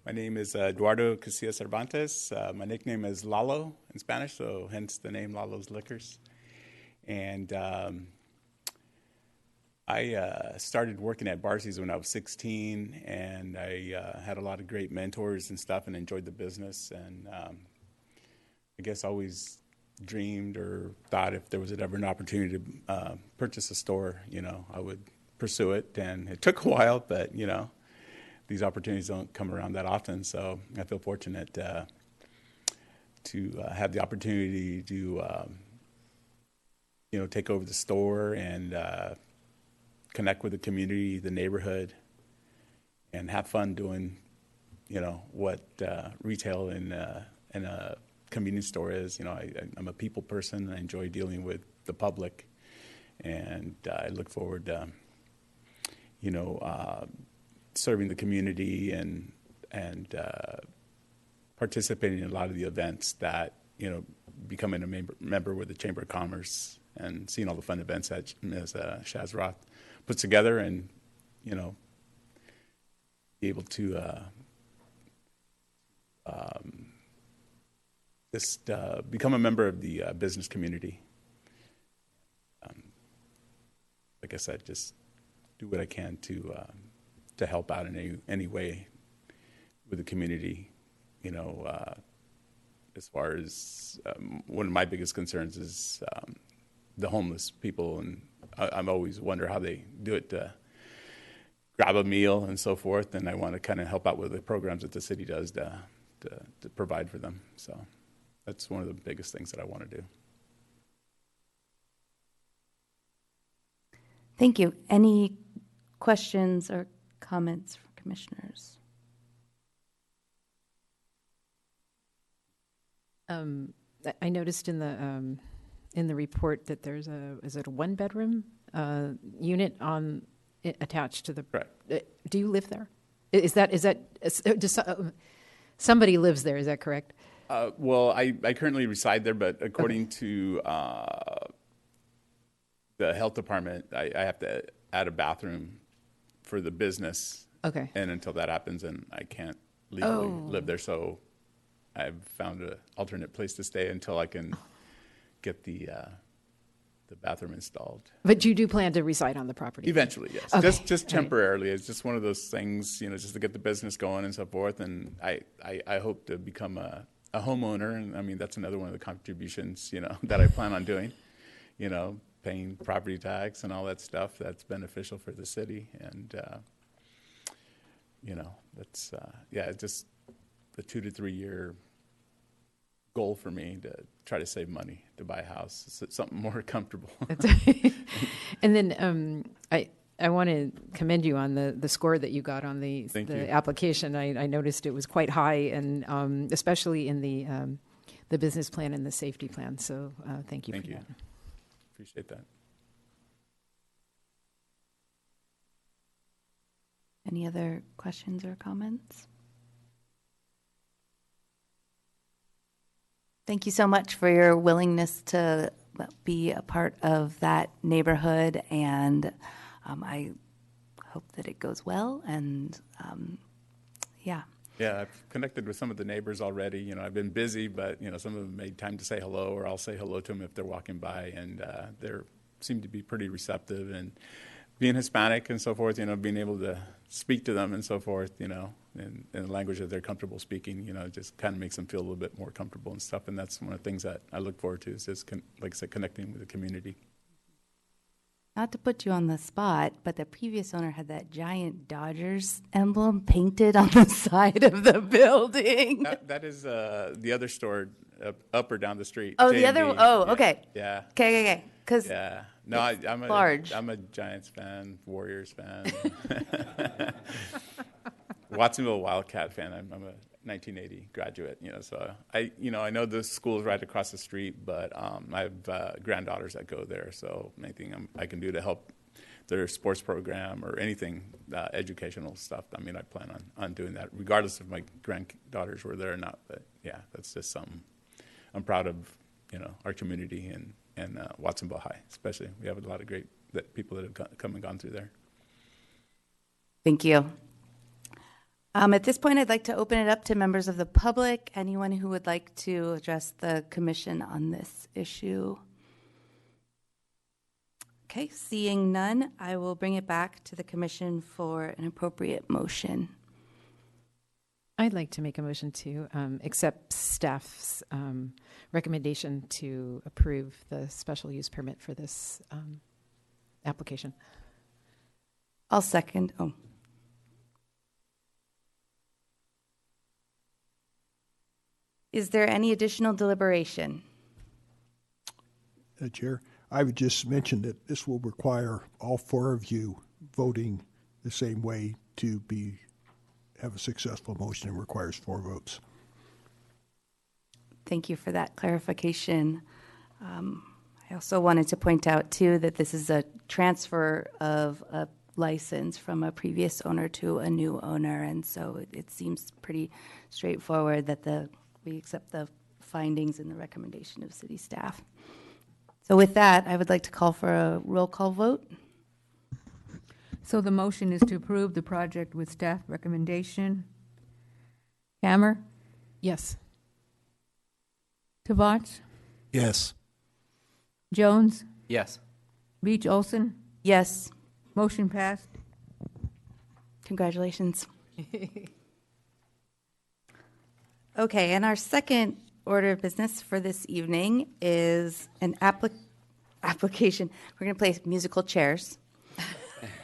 [SPEAKER 8] My name is Eduardo Casillas Cervantes. My nickname is Lalo in Spanish, so hence the name Lalo's Liquors. And I started working at Barcy's when I was 16, and I had a lot of great mentors and stuff and enjoyed the business. And I guess always dreamed or thought if there was ever an opportunity to purchase a store, you know, I would pursue it. And it took a while, but, you know, these opportunities don't come around that often, so I feel fortunate to have the opportunity to, you know, take over the store and connect with the community, the neighborhood, and have fun doing, you know, what retail in a convenience store is. You know, I'm a people person. I enjoy dealing with the public, and I look forward to, you know, serving the community and participating in a lot of the events that, you know, becoming a member with the Chamber of Commerce and seeing all the fun events that Ms. Shaz Roth puts together, and, you know, be able to just become a member of the business community. Like I said, just do what I can to help out in any way with the community. You know, as far as one of my biggest concerns is the homeless people, and I'm always wonder how they do it to grab a meal and so forth, and I want to kind of help out with the programs that the city does to provide for them. So that's one of the biggest things that I want to do.
[SPEAKER 1] Thank you. Any questions or comments from commissioners?
[SPEAKER 3] I noticed in the report that there's is it a one-bedroom unit attached to the?
[SPEAKER 8] Right.
[SPEAKER 3] Do you live there? Is that somebody lives there? Is that correct?
[SPEAKER 8] Well, I currently reside there, but according to the health department, I have to add a bathroom for the business.
[SPEAKER 3] Okay.
[SPEAKER 8] And until that happens, and I can't legally live there, so I've found an alternate place to stay until I can get the bathroom installed.
[SPEAKER 3] But you do plan to reside on the property?
[SPEAKER 8] Eventually, yes.
[SPEAKER 3] Okay.
[SPEAKER 8] Just temporarily. It's just one of those things, you know, just to get the business going and so forth. And I hope to become a homeowner, and I mean that's another one of the contributions, you know, that I plan on doing. You know, paying property tax and all that stuff that's beneficial for the city. And, you know, that's, just the 2 to 3 year goal for me to try to save money to buy a house. It's something more comfortable.
[SPEAKER 3] And then I want to commend you on the score that you got on the application. I noticed it was quite high, and especially in the business plan and the safety plan. So thank you for that.
[SPEAKER 8] Appreciate that.
[SPEAKER 1] Any other questions or comments? Thank you so much for your willingness to be a part of that neighborhood, and I hope that it goes well, and yeah.
[SPEAKER 8] Yeah, I've connected with some of the neighbors already. You know, I've been busy, but, you know, some of them made time to say hello, or I'll say hello to them if they're walking by, and they seem to be pretty receptive. And being Hispanic and so forth, being able to speak to them and so forth, in a language that they're comfortable speaking, it just kind of makes them feel a little bit more comfortable and stuff. And that's one of the things that I look forward to is just, like I said, connecting with the community.
[SPEAKER 1] Not to put you on the spot, but the previous owner had that giant Dodgers emblem painted on the side of the building.
[SPEAKER 8] That is the other store up or down the street.
[SPEAKER 1] Oh, the
[SPEAKER 8] J&D.
[SPEAKER 1] other. Oh,
[SPEAKER 8] Yeah.
[SPEAKER 1] okay.
[SPEAKER 8] Yeah.
[SPEAKER 1] Okay. Because
[SPEAKER 8] Yeah. No, I'm
[SPEAKER 1] large.
[SPEAKER 8] I'm a Giants fan, Warriors fan, Watsonville Wildcat fan. I'm a 1980 graduate. So I know the school is right across the street, but I have granddaughters that go there. So anything I can do to help their sports program or anything educational stuff. I mean, I plan on doing that, regardless if my granddaughters were there or not. But yeah, that's just something I'm proud of. Our community and Watsonville High, especially. We have a lot of great people that have come and gone through there.
[SPEAKER 1] Thank you. At this point, I'd like to open it up to members of the public. Anyone who would like to address the commission on this issue? Okay, seeing none, I will bring it back to the commission for an appropriate motion.
[SPEAKER 3] I'd like to make a motion to accept staff's recommendation to approve the special use permit for this application.
[SPEAKER 1] I'll second. Oh. Is there any additional deliberation?
[SPEAKER 9] Chair, I would just mention that this will require all four of you voting the same way to have a successful motion. It requires 4 votes.
[SPEAKER 1] Thank you for that clarification. I also wanted to point out, too, that this is a transfer of a license from a previous owner to a new owner, and so it seems pretty straightforward that we accept the findings and the recommendation of city staff. So with that, I would like to call for a roll call vote.
[SPEAKER 2] So the motion is to approve the project with staff recommendation. Hammer?
[SPEAKER 3] Yes.
[SPEAKER 2] Tavach?
[SPEAKER 6] Yes.
[SPEAKER 2] Jones?
[SPEAKER 10] Yes.
[SPEAKER 2] Beach Olson?
[SPEAKER 1] Yes.
[SPEAKER 2] Motion passed.
[SPEAKER 1] Congratulations. Okay, and our second order of business for this evening is an application. We're going to play musical chairs.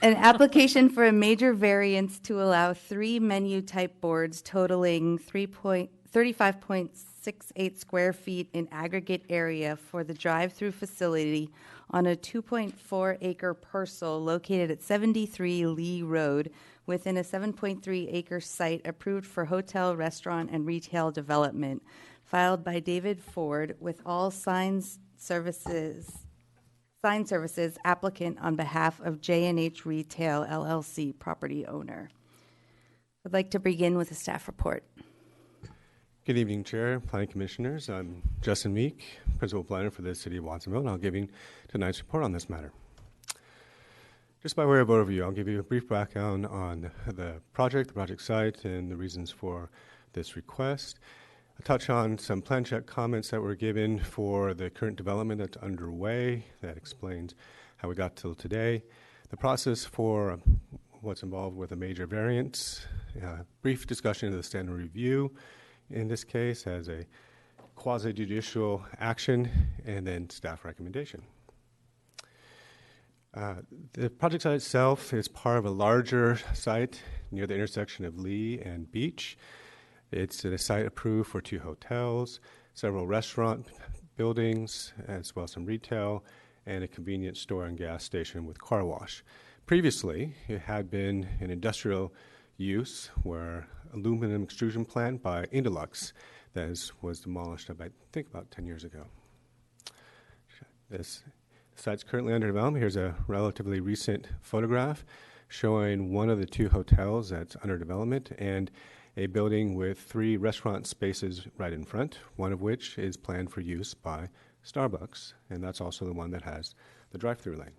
[SPEAKER 1] An application for a major variance to allow 3 menu type boards totaling 35.68 square feet in aggregate area for the drive-through facility on a 2.4 acre parcel located at 73 Lee Road within a 7.3 acre site approved for hotel, restaurant, and retail development, filed by David Ford with all sign services applicant on behalf of J&H Retail LLC property owner. I'd like to begin with a staff report.
[SPEAKER 5] Good evening, Chair, Planning Commissioners. I'm Justin Meek, Principal Planner for the City of Watsonville, and I'll give you tonight's report on this matter. Just by way of overview, I'll give you a brief background on the project site, and the reasons for this request. I'll touch on some plan check comments that were given for the current development that's underway. That explains how we got till today. The process for what's involved with a major variance. Brief discussion of the standard review, in this case, as a quasi-judicial action, and then staff recommendation. The project site itself is part of a larger site near the intersection of Lee and Beach. It's a site approved for 2 hotels, several restaurant buildings, as well as some retail, and a convenience store and gas station with car wash. Previously, it had been an industrial use where aluminum extrusion plant by Indilux that was demolished, I think, about 10 years ago. This site's currently under development. Here's a relatively recent photograph showing one of the 2 hotels that's under development and a building with 3 restaurant spaces right in front, one of which is planned for use by Starbucks, and that's also the one that has the drive-through lane.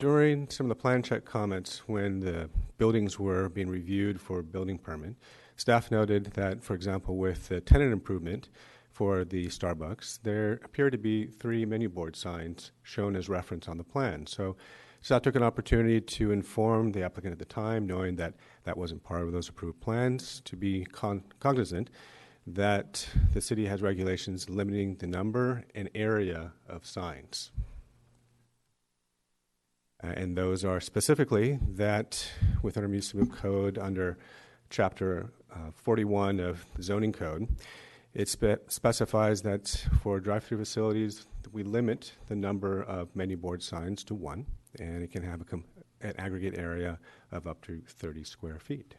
[SPEAKER 5] During some of the plan check comments when the buildings were being reviewed for building permit, staff noted that, for example, with the tenant improvement for the Starbucks, there appear to be 3 menu board signs shown as reference on the plan. So staff took an opportunity to inform the applicant at the time, knowing that that wasn't part of those approved plans, to be cognizant that the city has regulations limiting the number and area of signs. And those are specifically that within our municipal code under Chapter 41 of the zoning code, it specifies that for drive-through facilities, we limit the number of menu board signs to 1, and it can have an aggregate area of up to 30 square feet.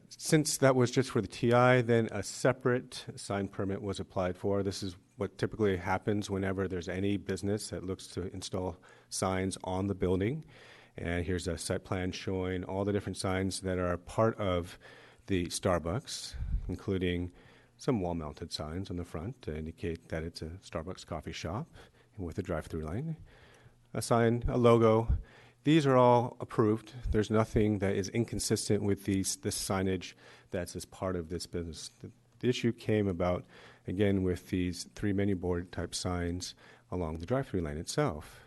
[SPEAKER 5] Since that was just for the TI, then a separate sign permit was applied for. This is what typically happens whenever there's any business that looks to install signs on the building. And here's a site plan showing all the different signs that are part of the Starbucks, including some wall-mounted signs on the front to indicate that it's a Starbucks coffee shop with a drive-through lane, a sign, a logo. These are all approved. There's nothing that is inconsistent with this signage that's as part of this business. The issue came about, again, with these 3 menu board type signs along the drive-through lane itself,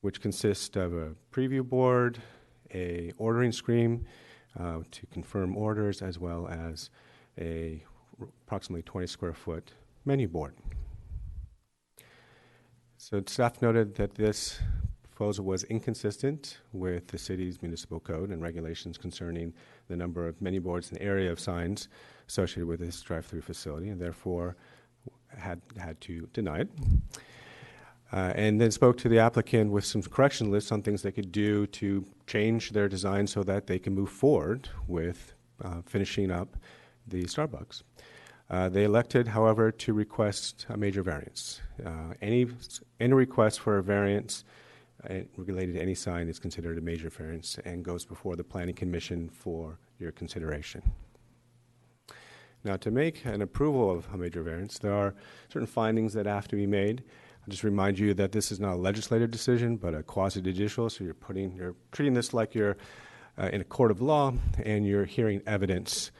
[SPEAKER 5] which consist of a preview board, a ordering screen to confirm orders, as well as a approximately 20 square foot menu board. So staff noted that this proposal was inconsistent with the city's municipal code and regulations concerning the number of menu boards and area of signs associated with this drive-through facility, and therefore had to deny it. And then spoke to the applicant with some correction lists on things they could do to change their design so that they can move forward with finishing up the Starbucks. They elected, however, to request a major variance. Any request for a variance related to any sign is considered a major variance and goes before the Planning Commission for your consideration. Now, to make an approval of a major variance, there are certain findings that have to be made. I'll just remind you that this is not a legislative decision, but a quasi-judicial, so you're treating this like you're in a court of law, and you're hearing evidence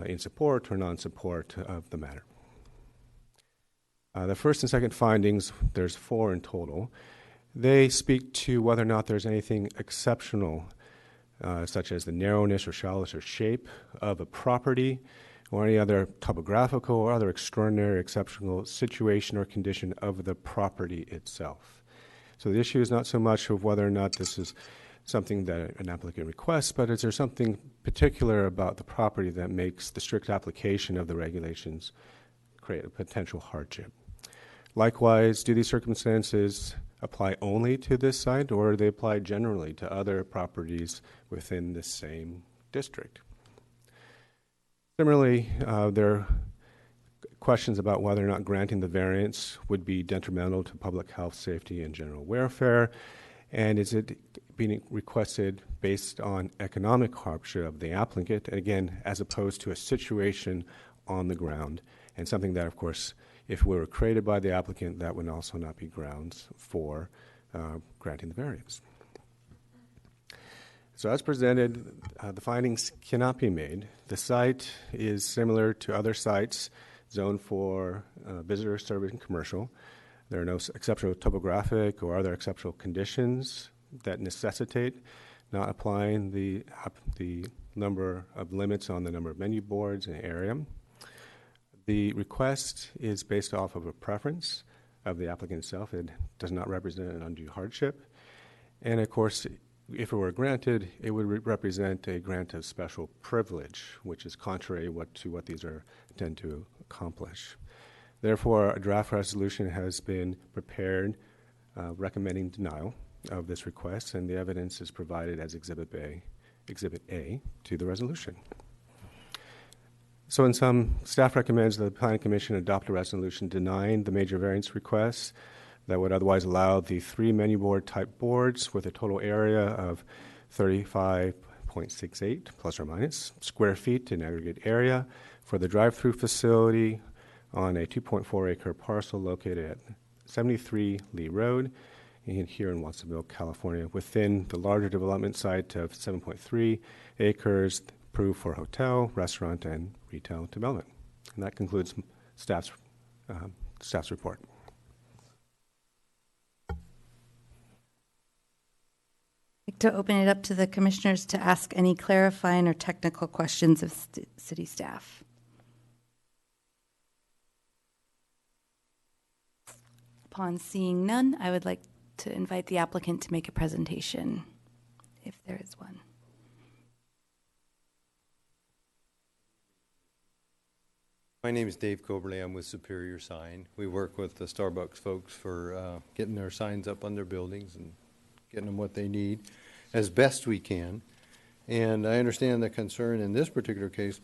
[SPEAKER 5] in support or non-support of the matter. The first and second findings, there's 4 in total. They speak to whether or not there's anything exceptional, such as the narrowness or shallowness or shape of a property, or any other topographical or other extraordinary, exceptional situation or condition of the property itself. So the issue is not so much of whether or not this is something that an applicant requests, but is there something particular about the property that makes the strict application of the regulations create a potential hardship? Likewise, do these circumstances apply only to this site, or do they apply generally to other properties within the same district? Similarly, there are questions about whether or not granting the variance would be detrimental to public health, safety, and general welfare, and is it being requested based on economic hardship of the applicant, again, as opposed to a situation on the ground, and something that, of course, if it were created by the applicant, that would also not be grounds for granting the variance. So as presented, the findings cannot be made. The site is similar to other sites zoned for visitor service and commercial. There are no exceptional topographic or other exceptional conditions that necessitate not applying the number of limits on the number of menu boards and area. The request is based off of a preference of the applicant itself. It does not represent an undue hardship. And of course, if it were granted, it would represent a grant of special privilege, which is contrary to what these are intended to accomplish. Therefore, a draft resolution has been prepared recommending denial of this request, and the evidence is provided as Exhibit A to the resolution. So in sum, staff recommends that the Planning Commission adopt a resolution denying the major variance requests that would otherwise allow the 3 menu board type boards with a total area of 35.68 plus or minus square feet in aggregate area for the drive-through facility on a 2.4 acre parcel located at 73 Lee Road here in Watsonville, California, within the larger development site of 7.3 acres approved for hotel, restaurant, and retail development. And that concludes staff's report.
[SPEAKER 1] I'd like to open it up to the commissioners to ask any clarifying or technical questions of city staff. Upon seeing none, I would like to invite the applicant to make a presentation, if there is one.
[SPEAKER 10] My name is Dave Coberly. I'm with Superior Sign. We work with the Starbucks folks for getting their signs up on their buildings and getting them what they need as best we can. And I understand the concern in this particular case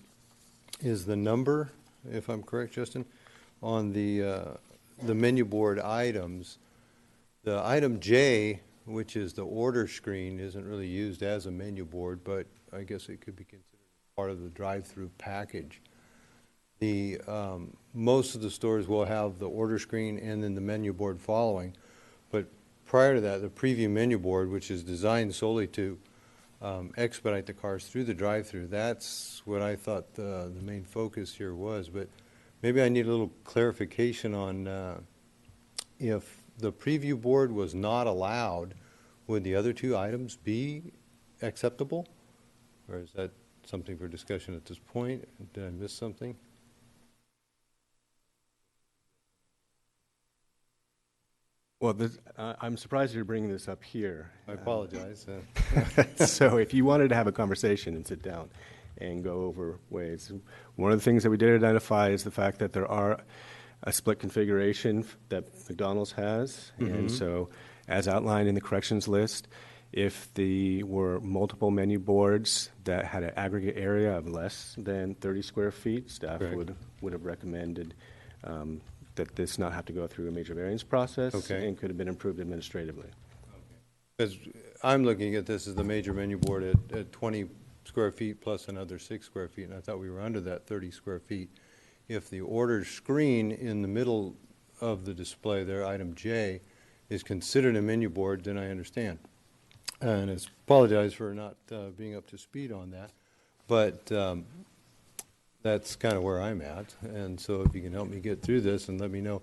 [SPEAKER 10] is the number, if I'm correct, Justin, on the menu board items. The item J, which is the order screen, isn't really used as a menu board, but I guess it could be considered part of the drive-through package. The most of the stores will have the order screen and then the menu board following, but prior to that, the preview menu board, which is designed solely to expedite the cars through the drive-through, that's what I thought the main focus here was. But maybe I need a little clarification on if the preview board was not allowed, would the other two items be acceptable? Or is that something for discussion at this point? Did I miss something?
[SPEAKER 5] Well, I'm surprised you're bringing this up here.
[SPEAKER 10] I apologize.
[SPEAKER 5] So if you wanted to have a conversation and sit down and go over ways, one of the things that we did identify is the fact that there are a split configuration that McDonald's has. And so as outlined in the corrections list, if there were multiple menu boards that had an aggregate area of less than 30 square feet, staff would have recommended that this not have to go through a major variance process and could have been improved administratively.
[SPEAKER 10] Because I'm looking at this as the major menu board at 20 square feet plus another 6 square feet, and I thought we were under that 30 square feet. If the order screen in the middle of the display there, item J, is considered a menu board, then I understand. And I apologize for not being up to speed on that. But that's kind of where I'm at. And so if you can help me get through this and let me know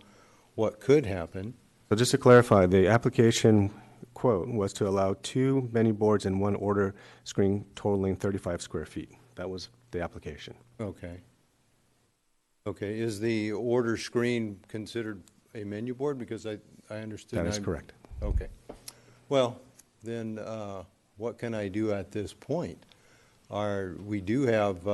[SPEAKER 10] what could happen.
[SPEAKER 5] So just to clarify, the application quote was to allow 2 menu boards and 1 order screen totaling 35 square feet. That was the application.
[SPEAKER 10] Okay. Okay. Is the order screen considered a menu board? Because I understood.
[SPEAKER 5] That is correct.
[SPEAKER 10] Okay. Well, then what can I do at this point? We do have,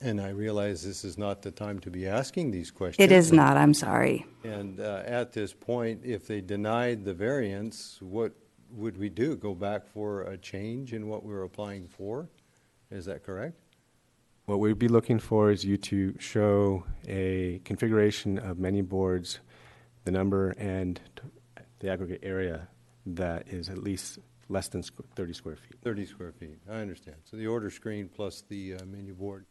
[SPEAKER 10] and I realize this is not the time to be asking these questions.
[SPEAKER 1] It is not, I'm sorry.
[SPEAKER 10] And at this point, if they denied the variance, what would we do? Go back for a change in what we're applying for? Is that correct?
[SPEAKER 5] What we'd be looking for is you to show a configuration of menu boards, the number and the aggregate area that is at least less than 30 square feet.
[SPEAKER 10] 30 square feet, I understand. So the order screen plus the menu board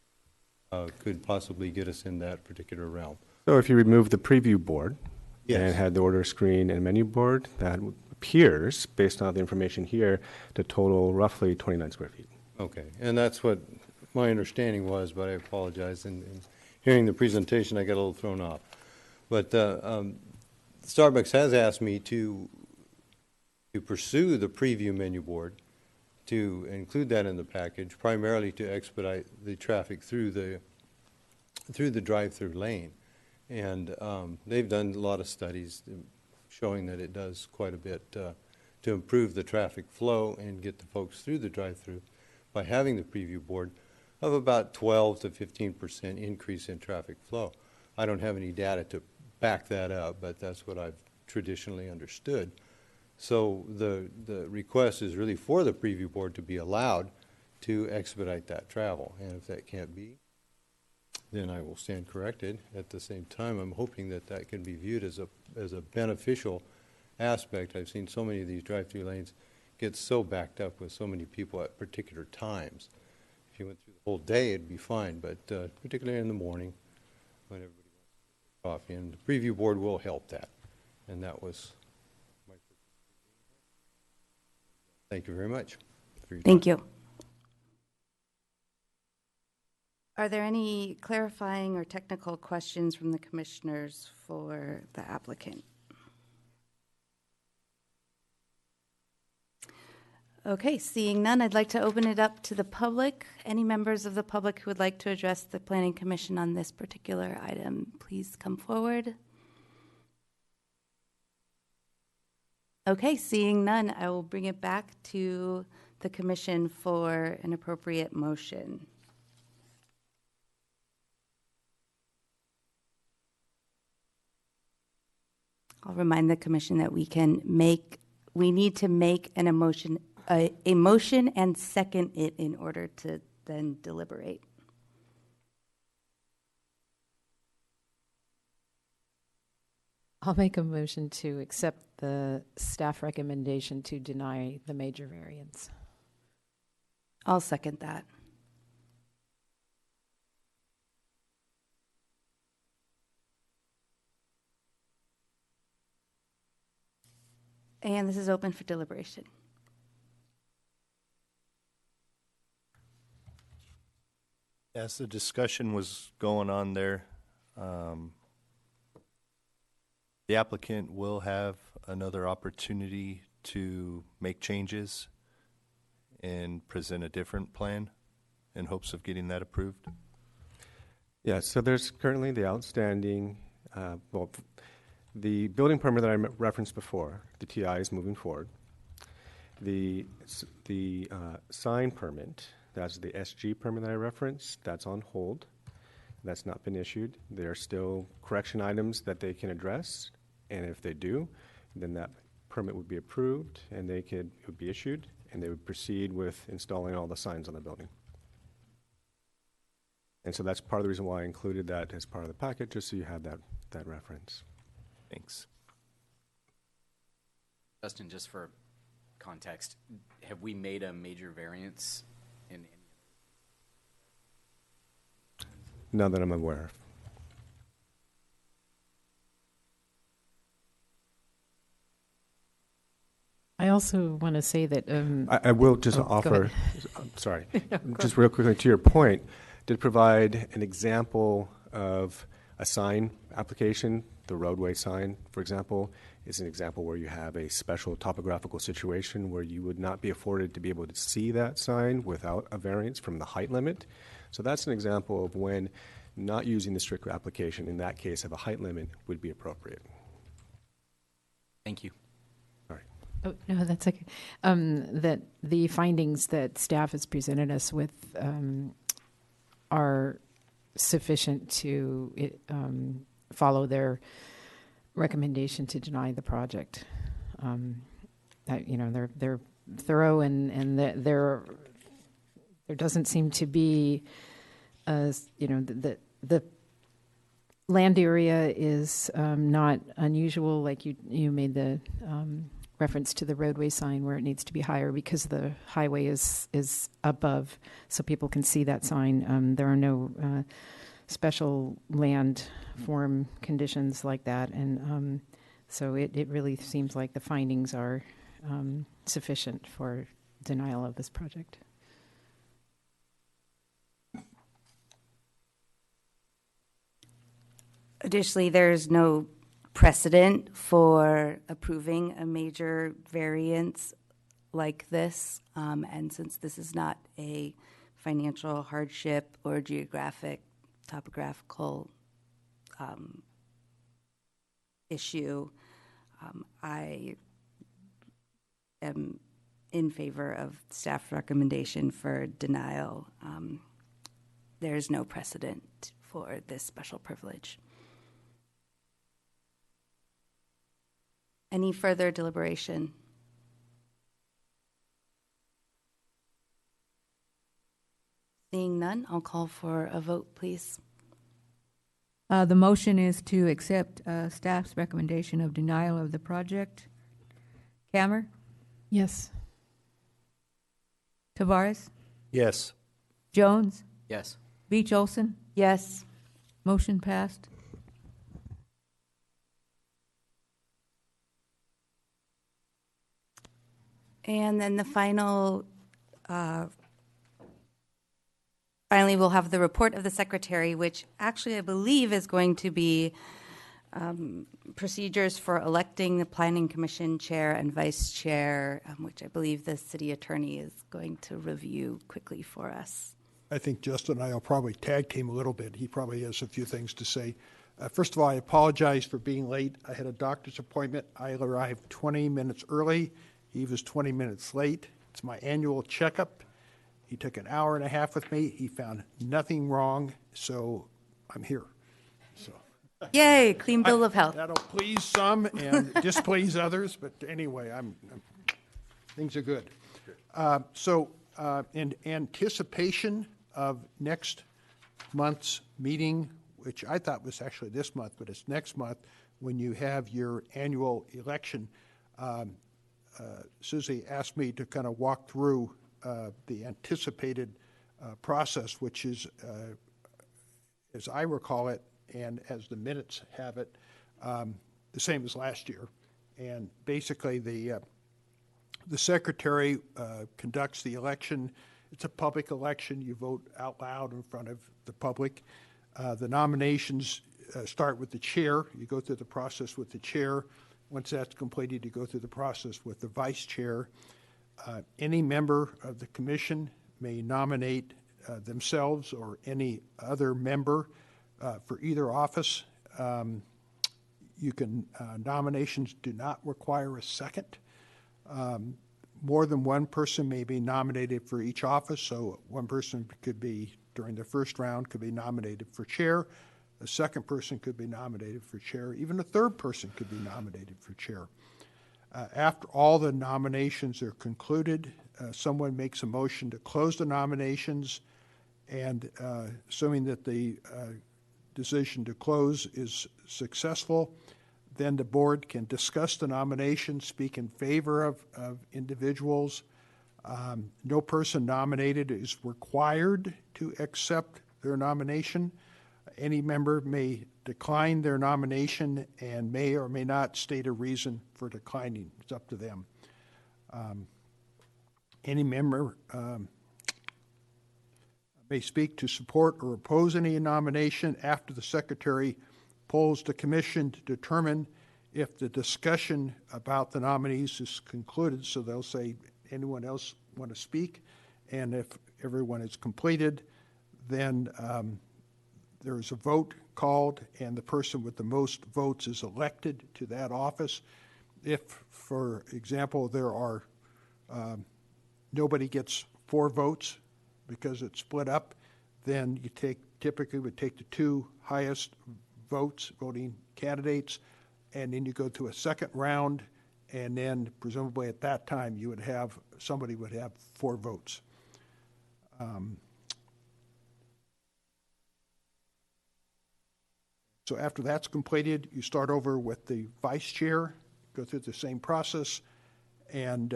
[SPEAKER 10] could possibly get us in that particular realm.
[SPEAKER 5] So if you remove the preview board and had the order screen and menu board, that appears, based on the information here, to total roughly 29 square feet.
[SPEAKER 10] Okay, and that's what my understanding was, but I apologize. In hearing the presentation, I got a little thrown off. But Starbucks has asked me to pursue the preview menu board, to include that in the package, primarily to expedite the traffic through the drive-through lane. And they've done a lot of studies showing that it does quite a bit to improve the traffic flow and get the folks through the drive-through by having the preview board of about 12 to 15% increase in traffic flow. I don't have any data to back that up, but that's what I've traditionally understood. So the request is really for the preview board to be allowed to expedite that travel. And if that can't be, then I will stand corrected. At the same time, I'm hoping that that can be viewed as a beneficial aspect. I've seen so many of these drive-through lanes get so backed up with so many people at particular times. If you went through the whole day, it'd be fine, but particularly in the morning when everybody wants to get coffee. And the preview board will help that. And that was my purpose. Thank you very much.
[SPEAKER 1] Thank you. Are there any clarifying or technical questions from the commissioners for the applicant? Okay, seeing none, I'd like to open it up to the public. Any members of the public who would like to address the Planning Commission on this particular item, please come forward. Okay, seeing none, I will bring it back to the commission for an appropriate motion. I'll remind the commission that we need to make a motion and second it in order to then deliberate.
[SPEAKER 3] I'll make a motion to accept the staff recommendation to deny the major variance.
[SPEAKER 1] I'll second that. And this is open for deliberation.
[SPEAKER 6] As the discussion was going on there, the applicant will have another opportunity to make changes and present a different plan in hopes of getting that approved.
[SPEAKER 5] Yeah, so there's currently the outstanding, the building permit that I referenced before, the TI is moving forward. The sign permit, that's the SG permit that I referenced, that's on hold. That's not been issued. There are still correction items that they can address, and if they do, then that permit would be approved, and it would be issued, and they would proceed with installing all the signs on the building. And so that's part of the reason why I included that as part of the packet, just so you have that reference.
[SPEAKER 6] Thanks.
[SPEAKER 11] Justin, just for context, have we made a major variance in any?
[SPEAKER 5] None that I'm aware of.
[SPEAKER 3] I also want to say that
[SPEAKER 5] I will just offer, sorry, just real quickly to your point, did provide an example of a sign application. The roadway sign, for example, is an example where you have a special topographical situation where you would not be afforded to be able to see that sign without a variance from the height limit. So that's an example of when not using the strict application, in that case of a height limit, would be appropriate.
[SPEAKER 11] Thank you.
[SPEAKER 3] Oh, no, that's okay. That the findings that staff has presented us with are sufficient to follow their recommendation to deny the project. They're thorough and there doesn't seem to be, the land area is not unusual, like you made the reference to the roadway sign where it needs to be higher because the highway is above, so people can see that sign. There are no special land form conditions like that, and so it really seems like the findings are sufficient for denial of this project.
[SPEAKER 1] Additionally, there's no precedent for approving a major variance like this, and since this is not a financial hardship or topographical issue, I am in favor of staff recommendation for denial. There's no precedent for this special privilege. Any further deliberation? Seeing none, I'll call for a vote, please.
[SPEAKER 2] The motion is to accept staff's recommendation of denial of the project. Kammer?
[SPEAKER 3] Yes.
[SPEAKER 2] Tavares?
[SPEAKER 6] Yes.
[SPEAKER 2] Jones?
[SPEAKER 11] Yes.
[SPEAKER 2] Beach Olson?
[SPEAKER 1] Yes.
[SPEAKER 2] Motion passed.
[SPEAKER 1] And then the final finally, we'll have the report of the secretary, which actually I believe is going to be procedures for electing the planning commission chair and vice chair, which I believe the city attorney is going to review quickly for us.
[SPEAKER 9] I think Justin and I will probably tag team a little bit. He probably has a few things to say. First of all, I apologize for being late. I had a doctor's appointment. I arrived 20 minutes early. He was 20 minutes late. It's my annual checkup. He took an hour and a half with me. He found nothing wrong, so I'm here. So.
[SPEAKER 1] Yay, clean bill of health.
[SPEAKER 9] That'll please some and displease others, but anyway, things are good. So in anticipation of next month's meeting, which I thought was actually this month, but it's next month, when you have your annual election, Susie asked me to kind of walk through the anticipated process, which is, as I recall it, and as the minutes have it, the same as last year. And basically, the secretary conducts the election. It's a public election. You vote out loud in front of the public. The nominations start with the chair. You go through the process with the chair. Once that's completed, you go through the process with the vice chair. Any member of the commission may nominate themselves or any other member for either office. Nominations do not require a second. More than one person may be nominated for each office, so one person could be, during the first round, could be nominated for chair. A second person could be nominated for chair. Even a third person could be nominated for chair. After all the nominations are concluded, someone makes a motion to close the nominations, and assuming that the decision to close is successful, then the board can discuss the nomination, speak in favor of individuals. No person nominated is required to accept their nomination. Any member may decline their nomination and may or may not state a reason for declining. It's up to them. Any member may speak to support or oppose any nomination after the secretary polls the commission to determine if the discussion about the nominees is concluded. So they'll say, anyone else want to speak? And if everyone is completed, then there is a vote called, and the person with the most votes is elected to that office. If, for example, there are nobody gets 4 votes because it's split up, then you typically would take the 2 highest voting candidates, and then you go to a second round, and then presumably at that time somebody would have 4 votes. So after that's completed, you start over with the vice chair, go through the same process, and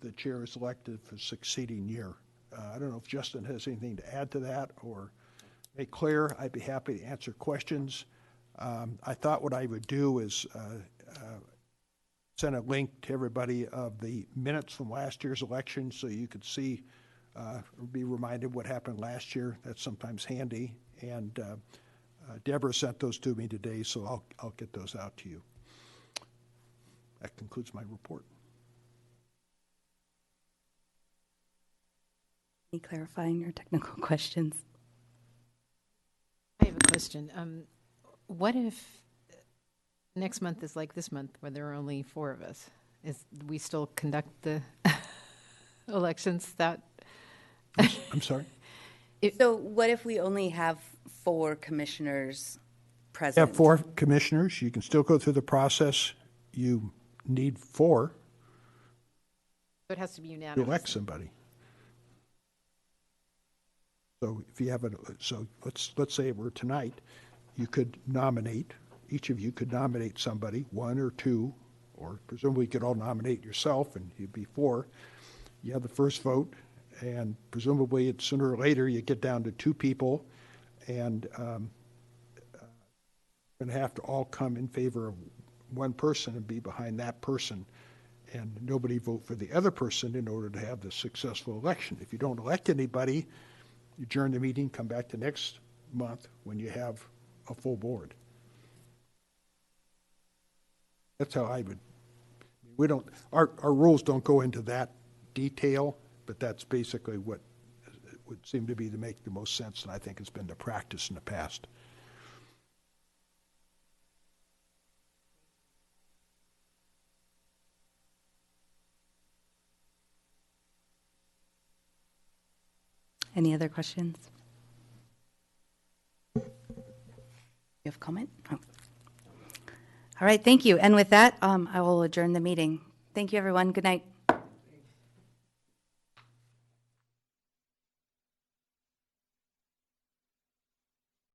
[SPEAKER 9] the chair is elected for the succeeding year. I don't know if Justin has anything to add to that or make clear. I'd be happy to answer questions. I thought what I would do is send a link to everybody of the minutes from last year's election so you could see or be reminded what happened last year. That's sometimes handy. And Deborah sent those to me today, so I'll get those out to you. That concludes my report.
[SPEAKER 1] Any clarifying or technical questions?
[SPEAKER 3] I have a question. What if next month is like this month, where there are only 4 of us? We still conduct the elections that?
[SPEAKER 9] I'm sorry?
[SPEAKER 1] So what if we only have 4 commissioners present?
[SPEAKER 9] You have 4 commissioners. You can still go through the process. You need 4
[SPEAKER 3] So it has to be
[SPEAKER 9] to
[SPEAKER 3] unanimous.
[SPEAKER 9] elect somebody. So if you have let's say it were tonight, you could nominate, each of you could nominate somebody, 1 or 2, or presumably you could all nominate yourself, and you'd be 4. You have the first vote, and presumably it's sooner or later you get down to 2 people, and going to have to all come in favor of one person and be behind that person, and nobody vote for the other person in order to have the successful election. If you don't elect anybody, adjourn the meeting, come back to next month when you have a full board. That's how I would, we don't, our rules don't go into that detail, but that's basically what would seem to be to make the most sense, and I think it's been the practice in the past.
[SPEAKER 1] Any other questions? You have comment? Oh. All right, thank you. And with that, I will adjourn the meeting. Thank you, everyone. Good night.